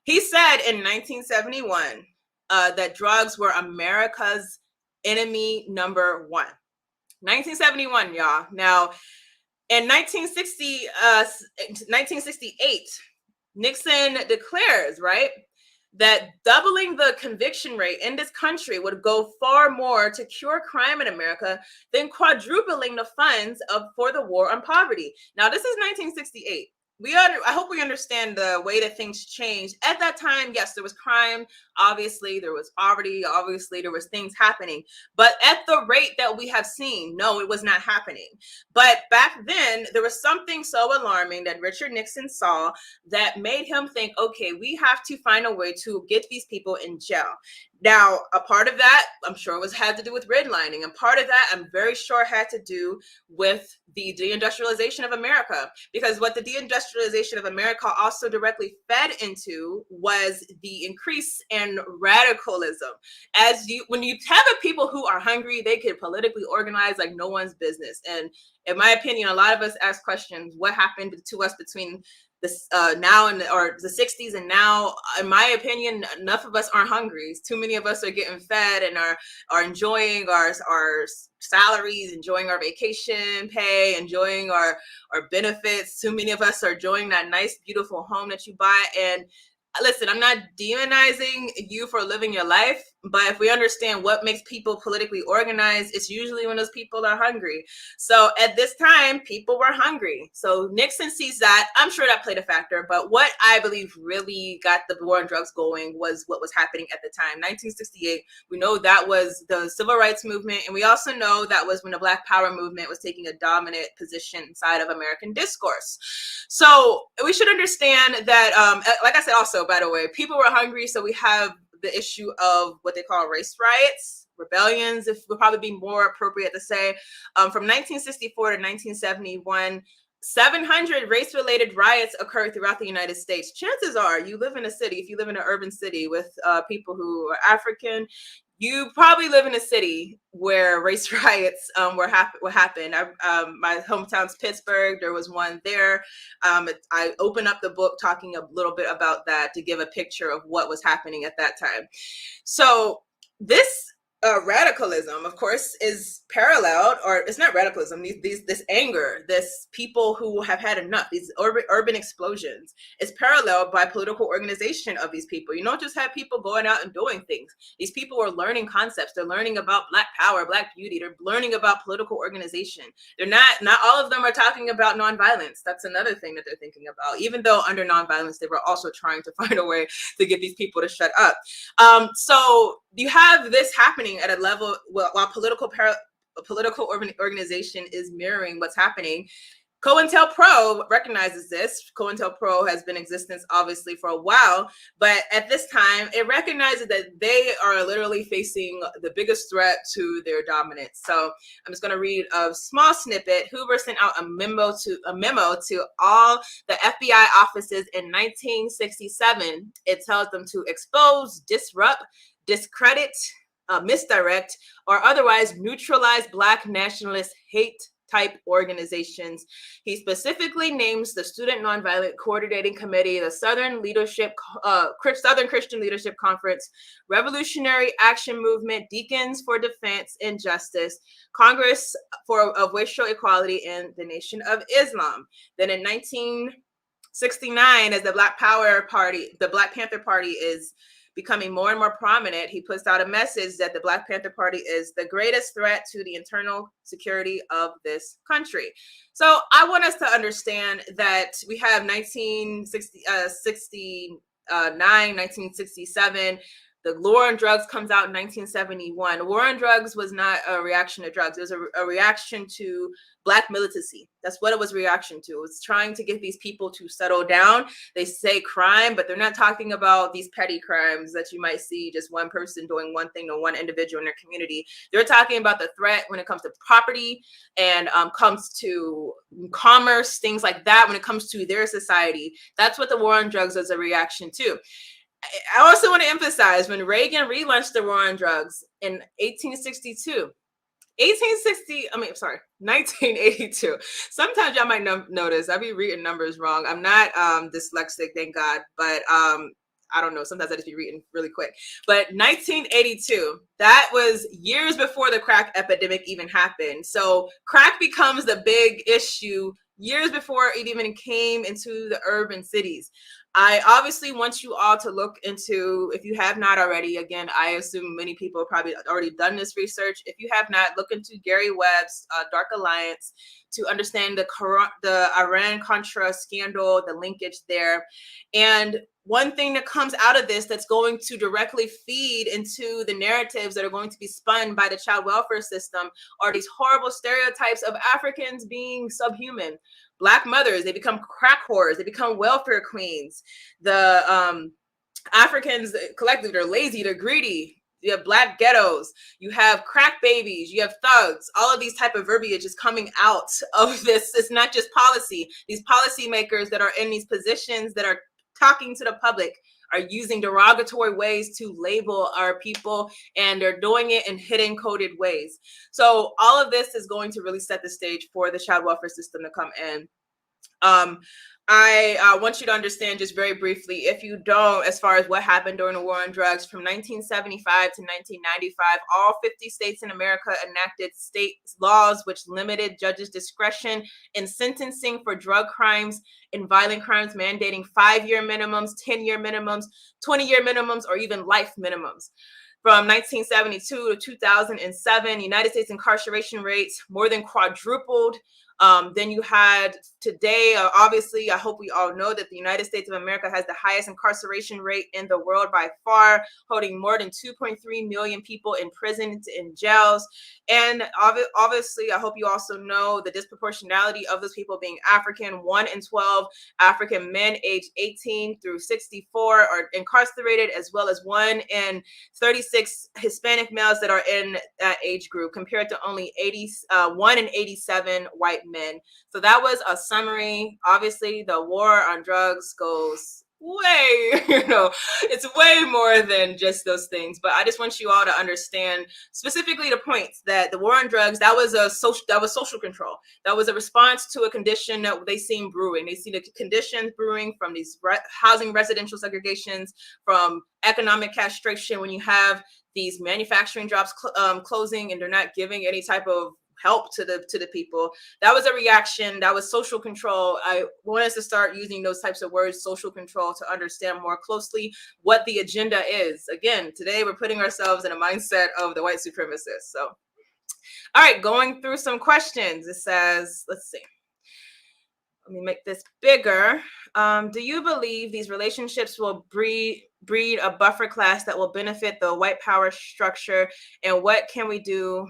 He said in 1971 that drugs were America's enemy number one. 1971, y'all. Now, in 1968, Nixon declares, right, that doubling the conviction rate in this country would go far more to cure crime in America than quadrupling the funds for the war on poverty. Now, this is 1968. I hope we understand the way that things changed. At that time, yes, there was crime. Obviously, there was poverty. Obviously, there was things happening. But at the rate that we have seen, no, it was not happening. But back then, there was something so alarming that Richard Nixon saw that made him think, okay, we have to find a way to get these people in jail. Now, a part of that, I'm sure, had to do with redlining. And part of that, I'm very sure, had to do with the De-Industrialization of America. Because what the De-Industrialization of America also directly fed into was the increase in radicalism. When you have a people who are hungry, they can politically organize like no one's business. And in my opinion, a lot of us ask questions, what happened to us between now or the 60s and now? In my opinion, enough of us aren't hungry. Too many of us are getting fed and are enjoying our salaries, enjoying our vacation pay, enjoying our benefits. Too many of us are enjoying that nice, beautiful home that you buy. And listen, I'm not demonizing you for living your life, but if we understand what makes people politically organized, it's usually when those people are hungry. So at this time, people were hungry. So Nixon sees that. I'm sure that played a factor, but what I believe really got the war on drugs going was what was happening at the time. 1968, we know that was the civil rights movement, and we also know that was when the Black Power movement was taking a dominant position inside of American discourse. So we should understand that, like I said, also, by the way, people were hungry. So we have the issue of what they call race riots, rebellions, if would probably be more appropriate to say. From 1964 to 1971, 700 race-related riots occurred throughout the United States. Chances are you live in a city, if you live in an urban city with people who are African, you probably live in a city where race riots were happened. My hometown's Pittsburgh. There was one there. I opened up the book talking a little bit about that to give a picture of what was happening at that time. So this radicalism, of course, is paralleled, or it's not radicalism, this anger, this people who have had enough, these urban explosions, is paralleled by political organization of these people. You don't just have people going out and doing things. These people are learning concepts. They're learning about Black power, Black beauty. They're learning about political organization. They're not all of them are talking about nonviolence. That's another thing that they're thinking about, even though under nonviolence, they were also trying to find a way to get these people to shut up. So you have this happening at a level while political organization is mirroring what's happening. COINTELPRO recognizes this. COINTELPRO has been in existence obviously for a while, but at this time it recognizes that they are literally facing the biggest threat to their dominance. So I'm just going to read a small snippet. Hoover sent out a memo to all the FBI offices in 1967. It tells them to expose, disrupt, discredit, misdirect, or otherwise neutralize Black nationalist hate type organizations. He specifically names the Student Nonviolent Coordinating Committee, the Southern Christian Leadership Conference, Revolutionary Action Movement, Deacons for Defense and Justice, Congress of Racial Equality, and the Nation of Islam. Then in 1969, as the Black Panther Party is becoming more and more prominent, he puts out a message that the Black Panther Party is the greatest threat to the internal security of this country. So I want us to understand that we have 1969, 1967. The war on drugs comes out in 1971. The war on drugs was not a reaction to drugs. It was a reaction to Black militancy. That's what it was a reaction to. It was trying to get these people to settle down. They say crime, but they're not talking about these petty crimes that you might see just one person doing one thing to one individual in their community. They're talking about the threat when it comes to property and comes to commerce, things like that, when it comes to their society. That's what the war on drugs was a reaction to. I also want to emphasize when Reagan relaunched the war on drugs in 1982. Sometimes y'all might notice I be reading numbers wrong. I'm not dyslexic, thank God, but I don't know. Sometimes I just be reading really quick. But 1982, that was years before the crack epidemic even happened. So crack becomes the big issue years before it even came into the urban cities. I obviously want you all to look into, if you have not already, again, I assume many people have probably already done this research. If you have not, look into Gary Webb's Dark Alliance to understand the Iran-Contra scandal, the linkage there. And one thing that comes out of this that's going to directly feed into the narratives that are going to be spun by the child welfare system are these horrible stereotypes of Africans being subhuman. Black mothers, they become crack whores, they become welfare queens. The Africans collectively, they're lazy, they're greedy. You have Black ghettos, you have crack babies, you have thugs. All of these type of verbiage is coming out of this. It's not just policy. These policymakers that are in these positions that are talking to the public are using derogatory ways to label our people, and they're doing it in hidden coded ways. So all of this is going to really set the stage for the child welfare system to come in. I want you to understand just very briefly, if you don't, as far as what happened during the war on drugs from 1975 to 1995, all 50 states in America enacted state laws which limited judges' discretion in sentencing for drug crimes and violent crimes, mandating 5-year minimums, 10-year minimums, 20-year minimums, or even life minimums. From 1972 to 2007, United States incarceration rates more than quadrupled. Then you had today, obviously, I hope we all know that the United States of America has the highest incarceration rate in the world by far, holding more than 2.3 million people in prisons and jails. And obviously, I hope you also know the disproportionality of those people being African. 1 in 12 African men aged 18 through 64 are incarcerated, as well as 1 in 36 Hispanic males that are in that age group, compared to only 1 in 87 white men. So that was a summary. Obviously, the war on drugs goes way, it's way more than just those things. But I just want you all to understand specifically the points that the war on drugs, that was social control. That was a response to a condition that they seen brewing. They see the conditions brewing from these housing residential segregations, from economic castration, when you have these manufacturing jobs closing and they're not giving any type of help to the people. That was a reaction. That was social control. I want us to start using those types of words, social control, to understand more closely what the agenda is. Again, today we're putting ourselves in a mindset of the white supremacists. So, all right, going through some questions. It says, let's see. Let me make this bigger. Do you believe these relationships will breed a buffer class that will benefit the white power structure? And what can we do?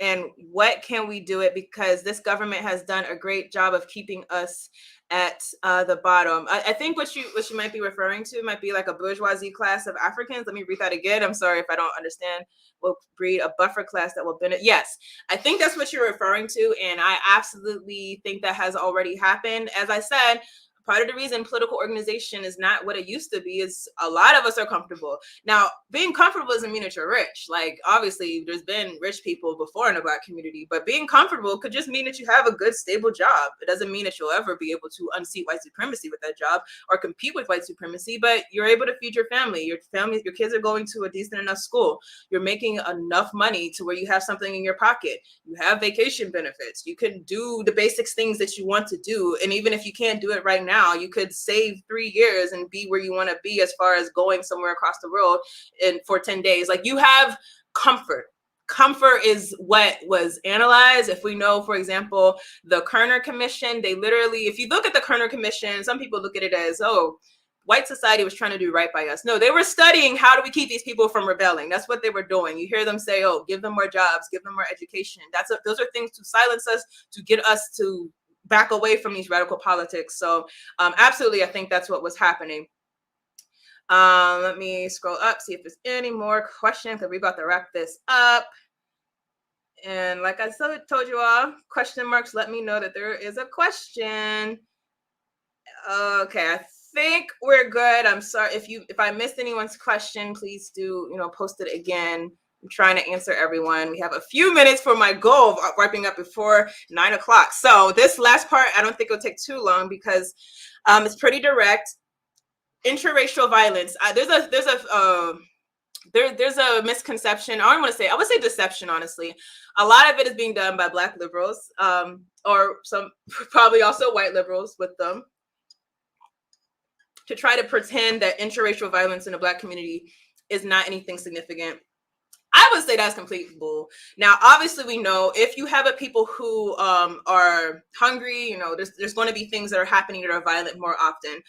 And what can we do it? Because this government has done a great job of keeping us at the bottom. I think what you might be referring to might be like a bourgeoisie class of Africans. Let me read that again. I'm sorry if I don't understand. Will breed a buffer class that will benefit. Yes, I think that's what you're referring to. And I absolutely think that has already happened. As I said, part of the reason political organization is not what it used to be is a lot of us are comfortable. Now, being comfortable doesn't mean that you're rich. Like, obviously, there's been rich people before in the Black community, but being comfortable could just mean that you have a good, stable job. It doesn't mean that you'll ever be able to unseat white supremacy with that job or compete with white supremacy, but you're able to feed your family. Your kids are going to a decent enough school. You're making enough money to where you have something in your pocket. You have vacation benefits. You can do the basic things that you want to do. And even if you can't do it right now, you could save 3 years and be where you want to be as far as going somewhere across the world for 10 days. Like, you have comfort. Comfort is what was analyzed. If we know, for example, the Kerner Commission, they literally, if you look at the Kerner Commission, some people look at it as, oh, white society was trying to do right by us. No, they were studying how do we keep these people from rebelling. That's what they were doing. You hear them say, oh, give them more jobs, give them more education. Those are things to silence us, to get us to back away from these radical politics. So absolutely, I think that's what was happening. Let me scroll up, see if there's any more questions, because we're about to wrap this up. And like I told you all, question marks let me know that there is a question. Okay, I think we're good. I'm sorry if I missed anyone's question, please do post it again. I'm trying to answer everyone. We have a few minutes for my goal of wrapping up before 9 o'clock. So this last part, I don't think it'll take too long because it's pretty direct. Interracial violence. There's a misconception. I would say deception, honestly. A lot of it is being done by Black liberals, or some probably also white liberals with them, to try to pretend that interracial violence in the Black community is not anything significant. I would say that's complete bull. Now, obviously, we know if you have a people who are hungry, there's going to be things that are happening that are violent more often.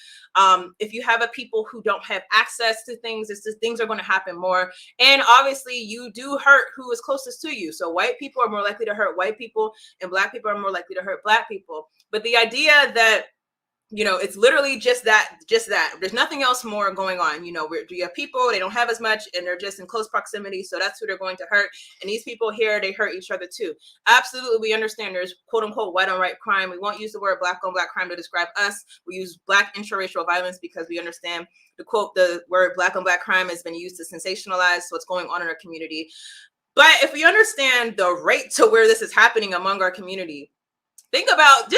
If you have a people who don't have access to things, things are going to happen more. And obviously, you do hurt who is closest to you. So white people are more likely to hurt white people, and Black people are more likely to hurt Black people. But the idea that it's literally just that. There's nothing else more going on. You have people, they don't have as much, and they're just in close proximity. So that's who they're going to hurt. And these people here, they hurt each other too. Absolutely, we understand there's quote unquote white on white crime. We won't use the word Black on Black crime to describe us. We use Black interracial violence because we understand the word Black on Black crime has been used to sensationalize what's going on in our community. But if we understand the rate to where this is happening among our community, think about,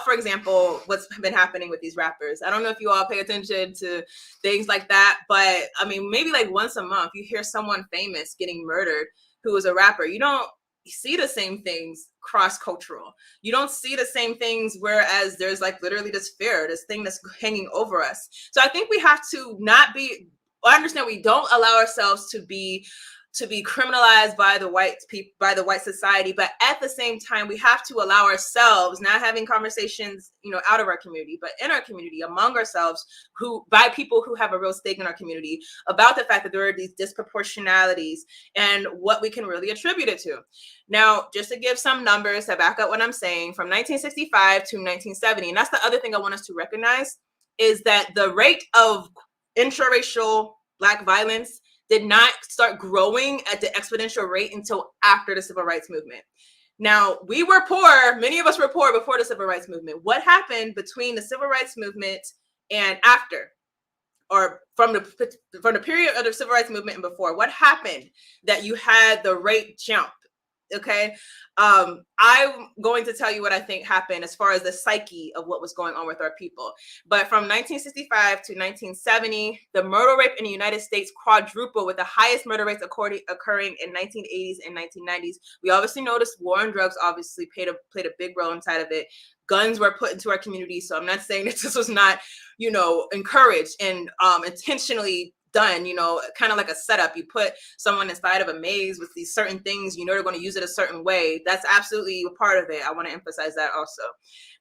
for example, what's been happening with these rappers. I don't know if you all pay attention to things like that, but I mean, maybe like once a month, you hear someone famous getting murdered who is a rapper. You don't see the same things cross-cultural. You don't see the same things, whereas there's like literally this fear, this thing that's hanging over us. So I think we have to I understand we don't allow ourselves to be criminalized by the white society, but at the same time we have to allow ourselves, not having conversations out of our community, but in our community among ourselves, by people who have a real stake in our community, about the fact that there are these disproportionalities and what we can really attribute it to. Now, just to give some numbers to back up what I'm saying, from 1965 to 1970, and that's the other thing I want us to recognize, is that the rate of intraracial Black violence did not start growing at the exponential rate until after the Civil Rights Movement. Now, we were poor. Many of us were poor before the Civil Rights Movement. What happened between the Civil Rights Movement and after, or from the period of the civil rights movement and before, what happened that you had the rate jump? Okay. I'm going to tell you what I think happened as far as the psyche of what was going on with our people. But from 1965 to 1970, the murder rate in the United States quadrupled, with the highest murder rates occurring in 1980s and 1990s. We obviously noticed war on drugs obviously played a big role inside of it. Guns were put into our community. So I'm not saying that this was not, encouraged and intentionally done, kind of like a setup. You put someone inside of a maze with these certain things, they're going to use it a certain way. That's absolutely a part of it. I want to emphasize that also.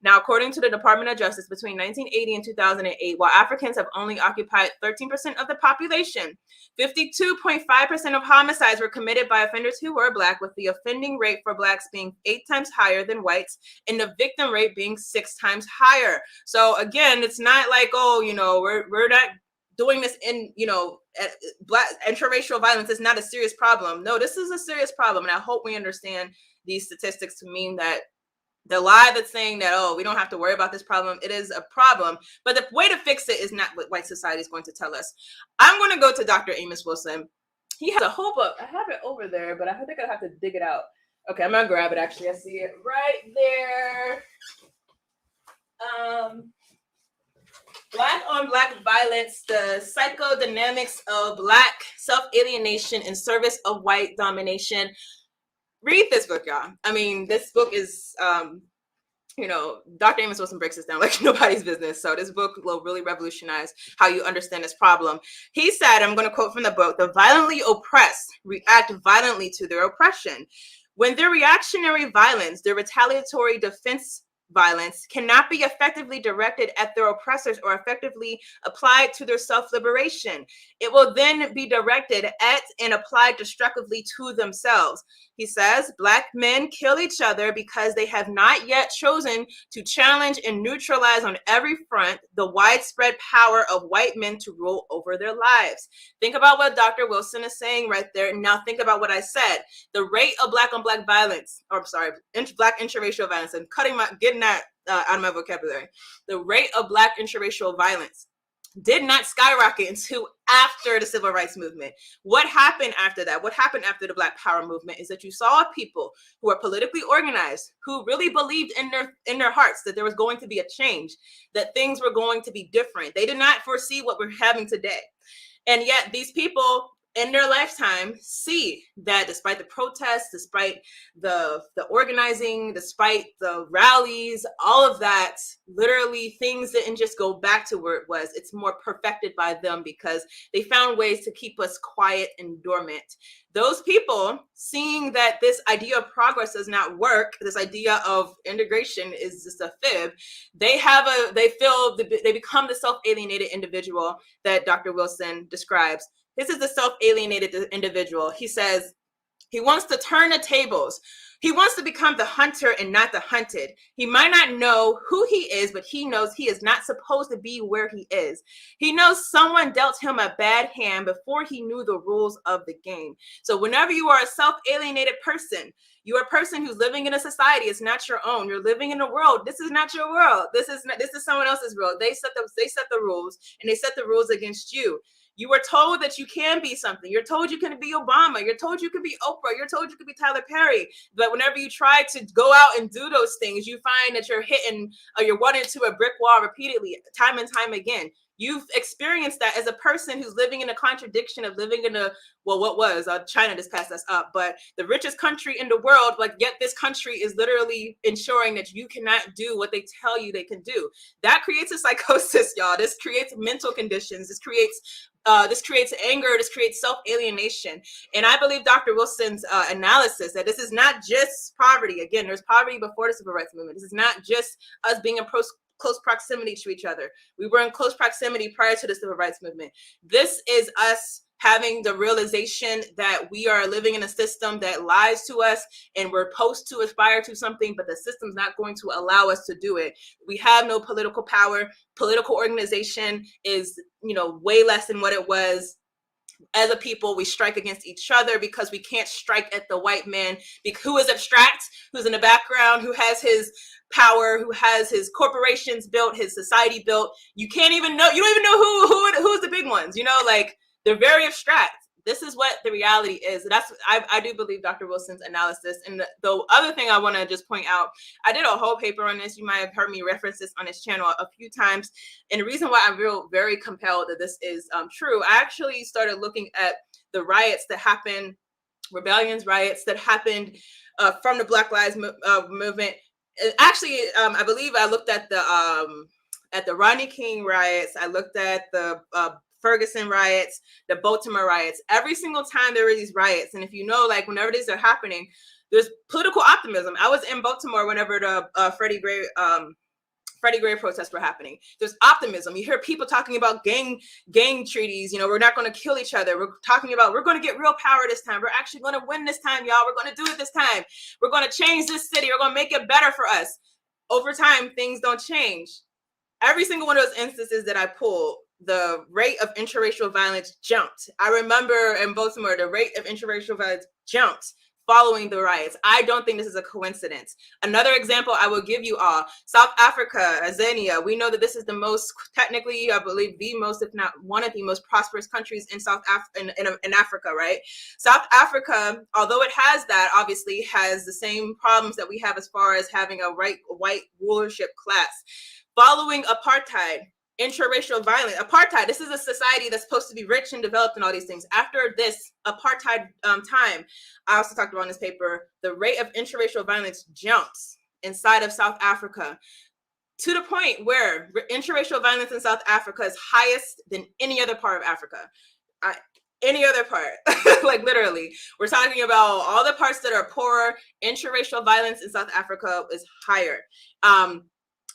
Now, according to the Department of Justice, between 1980 and 2008, while Africans have only occupied 13% of the population, 52.5% of homicides were committed by offenders who were Black, with the offending rate for Blacks being 8 times higher than whites and the victim rate being 6 times higher. So again, it's not like, we're not doing this in, Black interracial violence is not a serious problem. No, this is a serious problem. And I hope we understand these statistics to mean that the lie that's saying that, we don't have to worry about this problem, it is a problem. But the way to fix it is not what white society is going to tell us. I'm going to go to Dr. Amos Wilson. He has a whole book. I have it over there, but I think I have to dig it out. Okay, I'm going to grab it, actually. I see it right there. Black on Black violence, the psychodynamics of Black self-alienation in service of white domination. Read this book, y'all. I mean, this book is, Dr. Amos Wilson breaks this down like nobody's business. So this book will really revolutionize how you understand this problem. He said, I'm going to quote from the book, "The violently oppressed react violently to their oppression. When their reactionary violence, their retaliatory defense violence cannot be effectively directed at their oppressors or effectively applied to their self-liberation, it will then be directed at and applied destructively to themselves." He says, Black men kill each other because they have not yet chosen to challenge and neutralize on every front the widespread power of white men to rule over their lives. Think about what Dr. Wilson is saying right there. Now think about what I said. The rate of Black on Black violence, Black interracial violence, and getting that out of my vocabulary. The rate of Black interracial violence did not skyrocket until after the civil rights movement. What happened after that? What happened after the Black Power movement is that you saw people who were politically organized, who really believed in their hearts that there was going to be a change, that things were going to be different. They did not foresee what we're having today. And yet these people in their lifetime see that despite the protests, despite the organizing, despite the rallies, all of that, literally things didn't just go back to where it was. It's more perfected by them because they found ways to keep us quiet and dormant. Those people, seeing that this idea of progress does not work, this idea of integration is just a fib, they become the self-alienated individual that Dr. Wilson describes. This is the self-alienated individual. He says he wants to turn the tables. He wants to become the hunter and not the hunted. He might not know who he is, but he knows he is not supposed to be where he is. He knows someone dealt him a bad hand before he knew the rules of the game. So whenever you are a self-alienated person, you're a person who's living in a society. It's not your own. You're living in a world. This is not your world. This is someone else's world. They set the rules, and they set the rules against you. You were told that you can be something. You're told you can be Obama. You're told you can be Oprah. You're told you can be Tyler Perry. But whenever you try to go out and do those things, you find that you're hitting or you're running into a brick wall repeatedly, time and time again. You've experienced that as a person who's living in a contradiction of living in China just passed us up, but the richest country in the world, yet this country is literally ensuring that you cannot do what they tell you they can do. That creates a psychosis, y'all. This creates mental conditions. This creates anger. This creates self-alienation. And I believe Dr. Wilson's analysis that this is not just poverty. Again, there's poverty before the civil rights movement. This is not just us being in close proximity to each other. We were in close proximity prior to the civil rights movement. This is us having the realization that we are living in a system that lies to us and we're supposed to aspire to something, but the system's not going to allow us to do it. We have no political power. Political organization is, way less than what it was as a people, we strike against each other because we can't strike at the white man who is abstract, who's in the background, who has his power, who has his corporations built, his society built. You can't even know, you don't even know who's the big ones, you know, like they're very abstract. This is what the reality is. That's I do believe Dr. Wilson's analysis. And the other thing I want to just point out, I did a whole paper on this. You might have heard me reference this on this channel a few times. And the reason why I feel very compelled that this is true, I actually started looking at the riots that happened, rebellions, riots that happened from the Black Lives movement. Actually, I believe I looked at the Rodney King riots. I looked at the Ferguson riots, the Baltimore riots. Every single time there were these riots, and if you know, like whenever these are happening, there's political optimism. I was in Baltimore whenever the Freddie Gray protests were happening. There's optimism. You hear people talking about gang treaties. You know, we're not going to kill each other. We're talking about we're going to get real power this time. We're actually going to win this time, y'all. We're going to do it this time. We're going to change this city. We're going to make it better for us. Over time, things don't change. Every single one of those instances that I pulled, the rate of interracial violence jumped. I remember in Baltimore, the rate of interracial violence jumped following the riots. I don't think this is a coincidence. Another example I will give you all, South Africa, Tanzania. We know that this is the most, technically, I believe the most, if not one of the most prosperous countries in in Africa, right? South Africa, although it has that, obviously has the same problems that we have as far as having a white rulership class. Following apartheid, interracial violence, apartheid, this is a society that's supposed to be rich and developed and all these things. After this apartheid time, I also talked about in this paper, the rate of interracial violence jumps inside of South Africa to the point where interracial violence in South Africa is highest than any other part of Africa. Any other part, like literally, we're talking about all the parts that are poor. Interracial violence in South Africa is higher.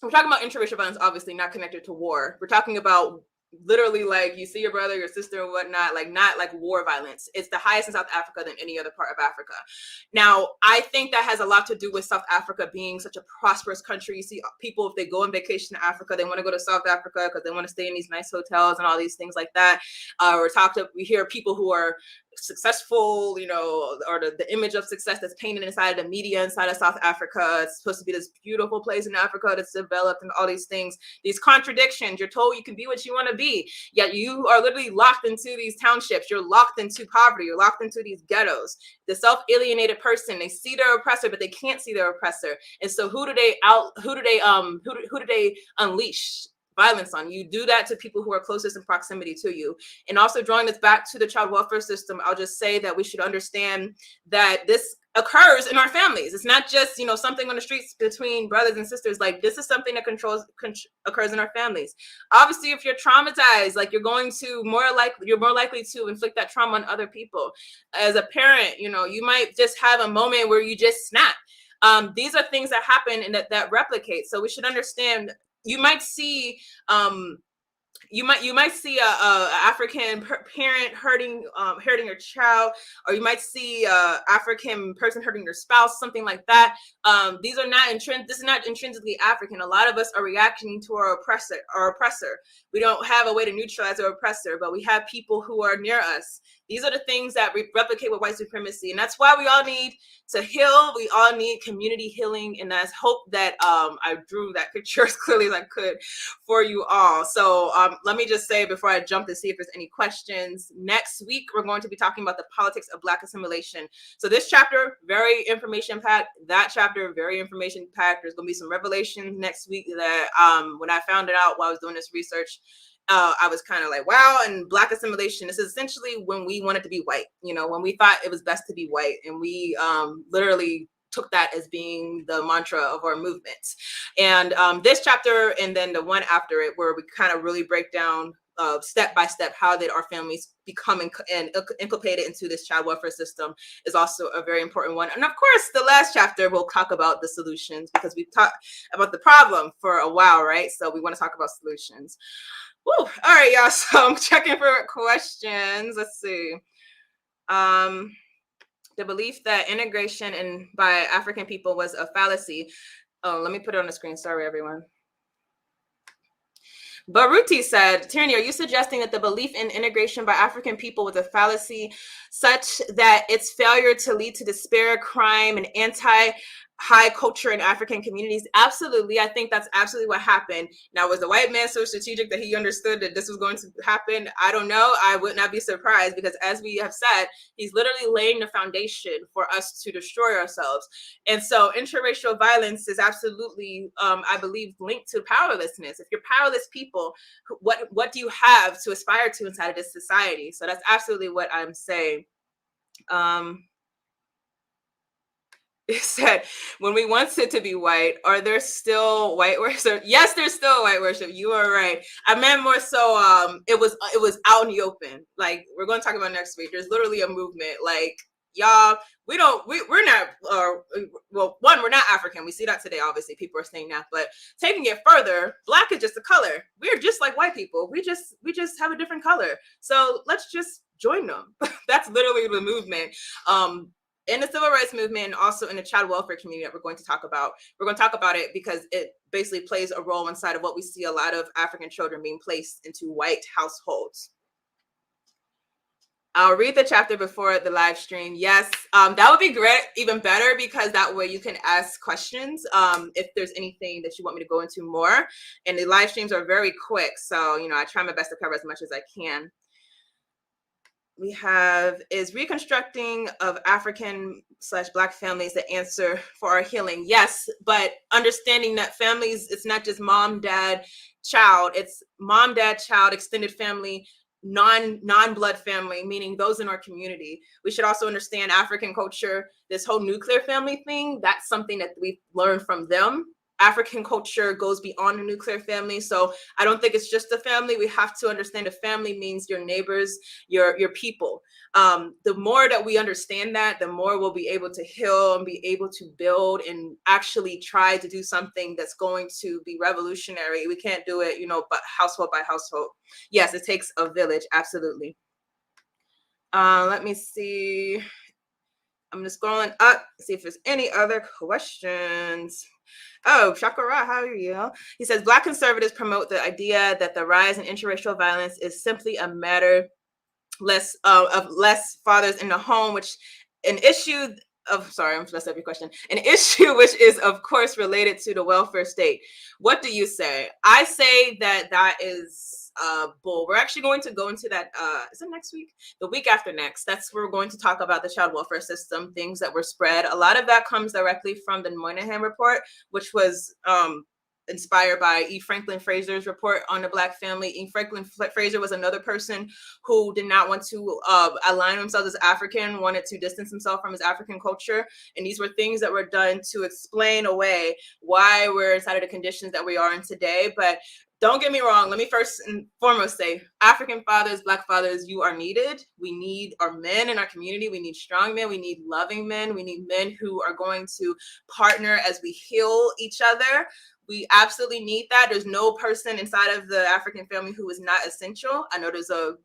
We're talking about interracial violence, obviously not connected to war. We're talking about literally like you see your brother, your sister, and whatnot, like not like war violence. It's the highest in South Africa than any other part of Africa. Now, I think that has a lot to do with South Africa being such a prosperous country. You see people, if they go on vacation to Africa, they want to go to South Africa because they want to stay in these nice hotels and all these things like that. We hear people who are successful, you know, or the image of success that's painted inside of the media inside of South Africa. It's supposed to be this beautiful place in Africa that's developed and all these things, these contradictions. You're told you can be what you want to be, yet you are literally locked into these townships. You're locked into poverty. You're locked into these ghettos. The self-alienated person, they see their oppressor, but they can't see their oppressor. And so who do they unleash violence on? You do that to people who are closest in proximity to you. And also drawing this back to the child welfare system, I'll just say that we should understand that this occurs in our families. It's not just, you know, something on the streets between brothers and sisters. Like this is something that occurs in our families. Obviously, if you're traumatized, like you're more likely to inflict that trauma on other people. As a parent, you know, you might just have a moment where you just snap. These are things that happen and that replicate. So we should understand. You might see you might see a African parent hurting your child, or you might see a African person hurting your spouse, something like that. This is not intrinsically African. A lot of us are reacting to our oppressor. We don't have a way to neutralize our oppressor, but we have people who are near us. These are the things that replicate with white supremacy, and that's why we all need to heal. We all need community healing, and I hope that I drew that picture as clearly as I could for you all. So let me just say before I jump to see if there's any questions. Next week, we're going to be talking about the politics of Black assimilation. So this chapter, very information packed. That chapter, very information packed. There's going to be some revelations next week that when I found it out while I was doing this research, I was kind of like, wow. And Black assimilation, this is essentially when we wanted to be white, you know, when we thought it was best to be white. And we literally took that as being the mantra of our movement. And this chapter and then the one after it, where we kind of really break down step by step how did our families become inculcated into this child welfare system, is also a very important one. And of course, the last chapter we'll talk about the solutions, because we've talked about the problem for a while, right? So we want to talk about solutions. Woo. All right, y'all. So I'm checking for questions. Let's see. The belief that integration by African people was a fallacy. Oh, let me put it on the screen. Sorry, everyone. Baruti said, Tierney, are you suggesting that the belief in integration by African people was a fallacy such that its failure to lead to despair, crime, and anti-high culture in African communities? Absolutely. I think that's absolutely what happened. Now, was the white man so strategic that he understood that this was going to happen? I don't know. I would not be surprised because, as we have said, he's literally laying the foundation for us to destroy ourselves. And so interracial violence is absolutely, I believe, linked to powerlessness. If you're powerless people, what do you have to aspire to inside of this society? So that's absolutely what I'm saying. It said, when we once said to be white, are there still white worship? Yes, there's still white worship. You are right. I meant more so it was out in the open. Like, we're going to talk about next week. There's literally a movement. Like, y'all, we're not well, one, we're not African. We see that today. Obviously, people are saying that, but taking it further, black is just a color. We're just like white people. We just have a different color. So let's just join them. That's literally the movement. In the civil rights movement and also in the child welfare community that we're going to talk about. We're going to talk about it because it basically plays a role inside of what we see a lot of African children being placed into white households. I'll read the chapter before the live stream. Yes, that would be great, even better, because that way you can ask questions if there's anything that you want me to go into more. And the live streams are very quick, so I try my best to cover as much as I can. We have, is reconstructing of African/Black families the answer for our healing? Yes, but understanding that families, it's not just mom, dad, child. It's mom, dad, child, extended family, non-blood family, meaning those in our community. We should also understand African culture, this whole nuclear family thing, that's something that we've learned from them. African culture goes beyond the nuclear family. So I don't think it's just a family. We have to understand a family means your neighbors, your people. The more that we understand that, the more we'll be able to heal and be able to build and actually try to do something that's going to be revolutionary. We can't do it, but household by household. Yes, it takes a village. Absolutely. Let me see. I'm just scrolling up, see if there's any other questions. Oh, Shakara, how are you? He says, Black conservatives promote the idea that the rise in interracial violence is simply a matter of less fathers in the home, which an issue of, sorry, I'm messed up your question. An issue which is, of course, related to the welfare state. What do you say? I say that is bull. We're actually going to go into that, is it next week? The week after next. That's where we're going to talk about the child welfare system, things that were spread. A lot of that comes directly from the Moynihan report, which was inspired by E. Franklin Fraser's report on the Black family. E. Franklin Fraser was another person who did not want to align himself as African, wanted to distance himself from his African culture. And these were things that were done to explain away why we're inside of the conditions that we are in today. But don't get me wrong. Let me first and foremost say, African fathers, Black fathers, you are needed. We need our men in our community. We need strong men. We need loving men. We need men who are going to partner as we heal each other. We absolutely need that. There's no person inside of the African family who is not essential. I know there's a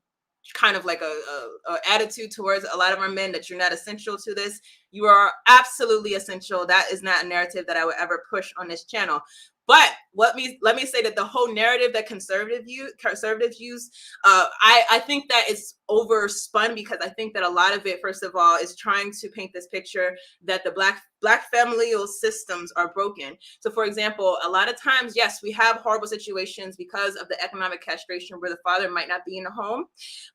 kind of like a attitude towards a lot of our men that you're not essential to this. You are absolutely essential. That is not a narrative that I would ever push on this channel. But let me say that the whole narrative that conservatives use, I think that it's overspun, because I think that a lot of it, first of all, is trying to paint this picture that the black familial systems are broken. So, for example, a lot of times, yes, we have horrible situations because of the economic castration where the father might not be in the home,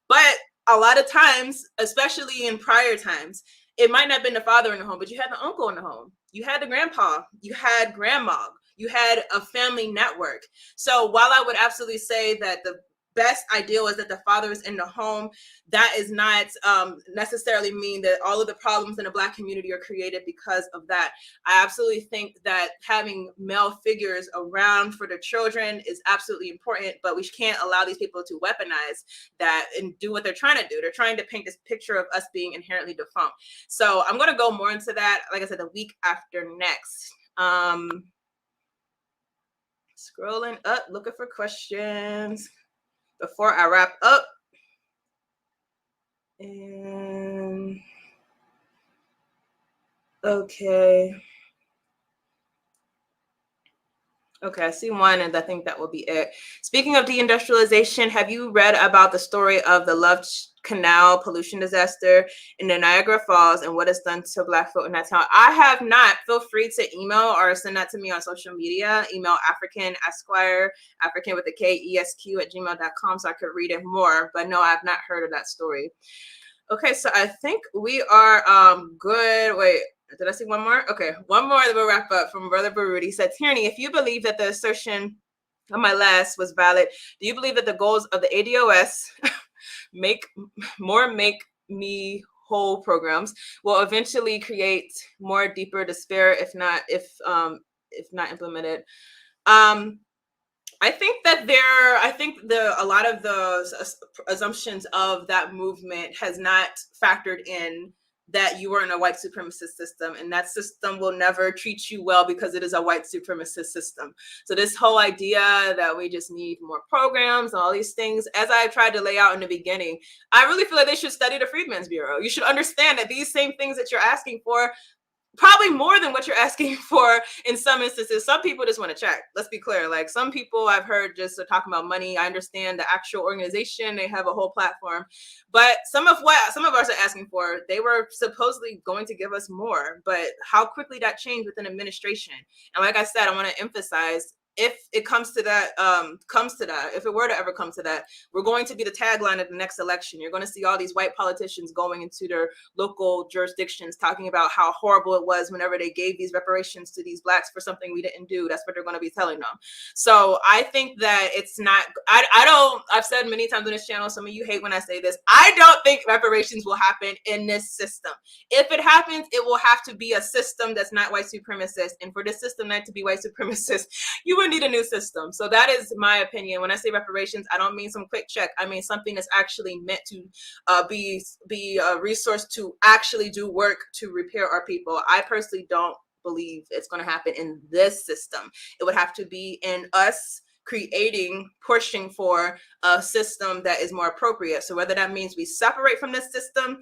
but a lot of times, especially in prior times, it might not have been the father in the home, but you had the uncle in the home, you had the grandpa, you had grandma, you had a family network. So while I would absolutely say that the best ideal is that the father is in the home, that is not necessarily mean that all of the problems in the Black community are created because of that. I absolutely think that having male figures around for the children is absolutely important, but we can't allow these people to weaponize that and do what they're trying to do. They're trying to paint this picture of us being inherently defunct. So I'm going to go more into that, like I said, the week after next. Scrolling up, looking for questions before I wrap up. And okay. Okay, I see one, and I think that will be it. Speaking of de-industrialization, have you read about the story of the Love Canal pollution disaster in the Niagara Falls and what it's done to Black folk in that town? I have not. Feel free to email or send that to me on social media. Email Afrikan Esquire, Afrikan with a K-E-S-Q @gmail.com so I could read it more. But no, I've not heard of that story. Okay, so I think we are good. Wait, did I see one more? Okay, one more that we'll wrap up from Brother Baruti. He said, Tierney, if you believe that the assertion of my last was valid, do you believe that the goals of the ADOS make me whole programs will eventually create more deeper despair if not implemented? I think that a lot of the assumptions of that movement has not factored in that you were in a white supremacist system, and that system will never treat you well because it is a white supremacist system. So this whole idea that we just need more programs and all these things, as I tried to lay out in the beginning, I really feel like they should study the Freedmen's Bureau. You should understand that these same things that you're asking for, probably more than what you're asking for in some instances. Some people just want to check. Let's be clear. Like, some people I've heard just are talking about money. I understand the actual organization, they have a whole platform, but some of us are asking for, they were supposedly going to give us more, but how quickly that changed within administration. And like I said, I want to emphasize, if it comes to that, if it were to ever come to that, we're going to be the tagline of the next election. You're going to see all these white politicians going into their local jurisdictions talking about how horrible it was whenever they gave these reparations to these Blacks for something we didn't do. That's what they're going to be telling them. So I think that it's not, I've said many times on this channel, some of you hate when I say this, I don't think reparations will happen in this system. If it happens, it will have to be a system that's not white supremacist. And for this system not to be white supremacist, you would need a new system. So that is my opinion. When I say reparations, I don't mean some quick check. I mean something that's actually meant to be a resource to actually do work to repair our people. I personally don't believe it's going to happen in this system. It would have to be in us pushing for a system that is more appropriate. So whether that means we separate from this system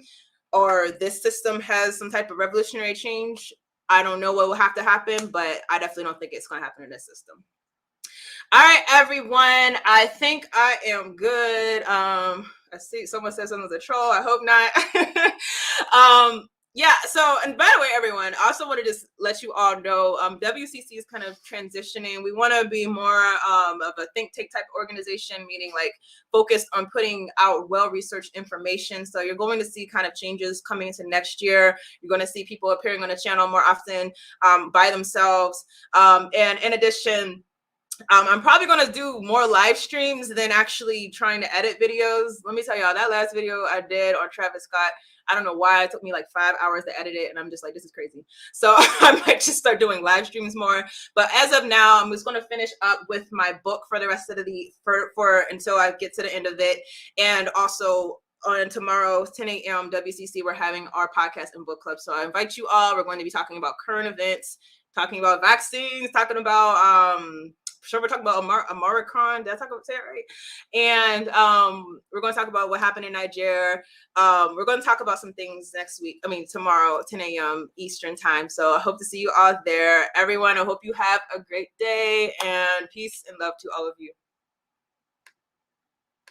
or this system has some type of revolutionary change, I don't know what will have to happen, but I definitely don't think it's going to happen in this system. All right, everyone. I think I am good. I see someone said someone's a troll. I hope not. Yeah, so, and by the way, everyone, I also want to just let you all know, WCC is kind of transitioning. We want to be more of a think tank type organization, meaning like focused on putting out well-researched information. So you're going to see kind of changes coming into next year. You're going to see people appearing on the channel more often by themselves. And in addition, I'm probably going to do more live streams than actually trying to edit videos. Let me tell y'all, that last video I did on Travis Scott, I don't know why it took me like 5 hours to edit it, and I'm just like, this is crazy. So I might just start doing live streams more. But as of now, I'm just going to finish up with my book for the rest of for until I get to the end of it. And also on tomorrow, 10 a.m. WCC, we're having our podcast and book club. So I invite you all. We're going to be talking about current events, talking about vaccines, talking about sure we're talking about American. Did I say it right? And we're going to talk about what happened in Nigeria. We're going to talk about some things tomorrow, 10 a.m. Eastern time. So I hope to see you all there. Everyone, I hope you have a great day, and peace and love to all of you.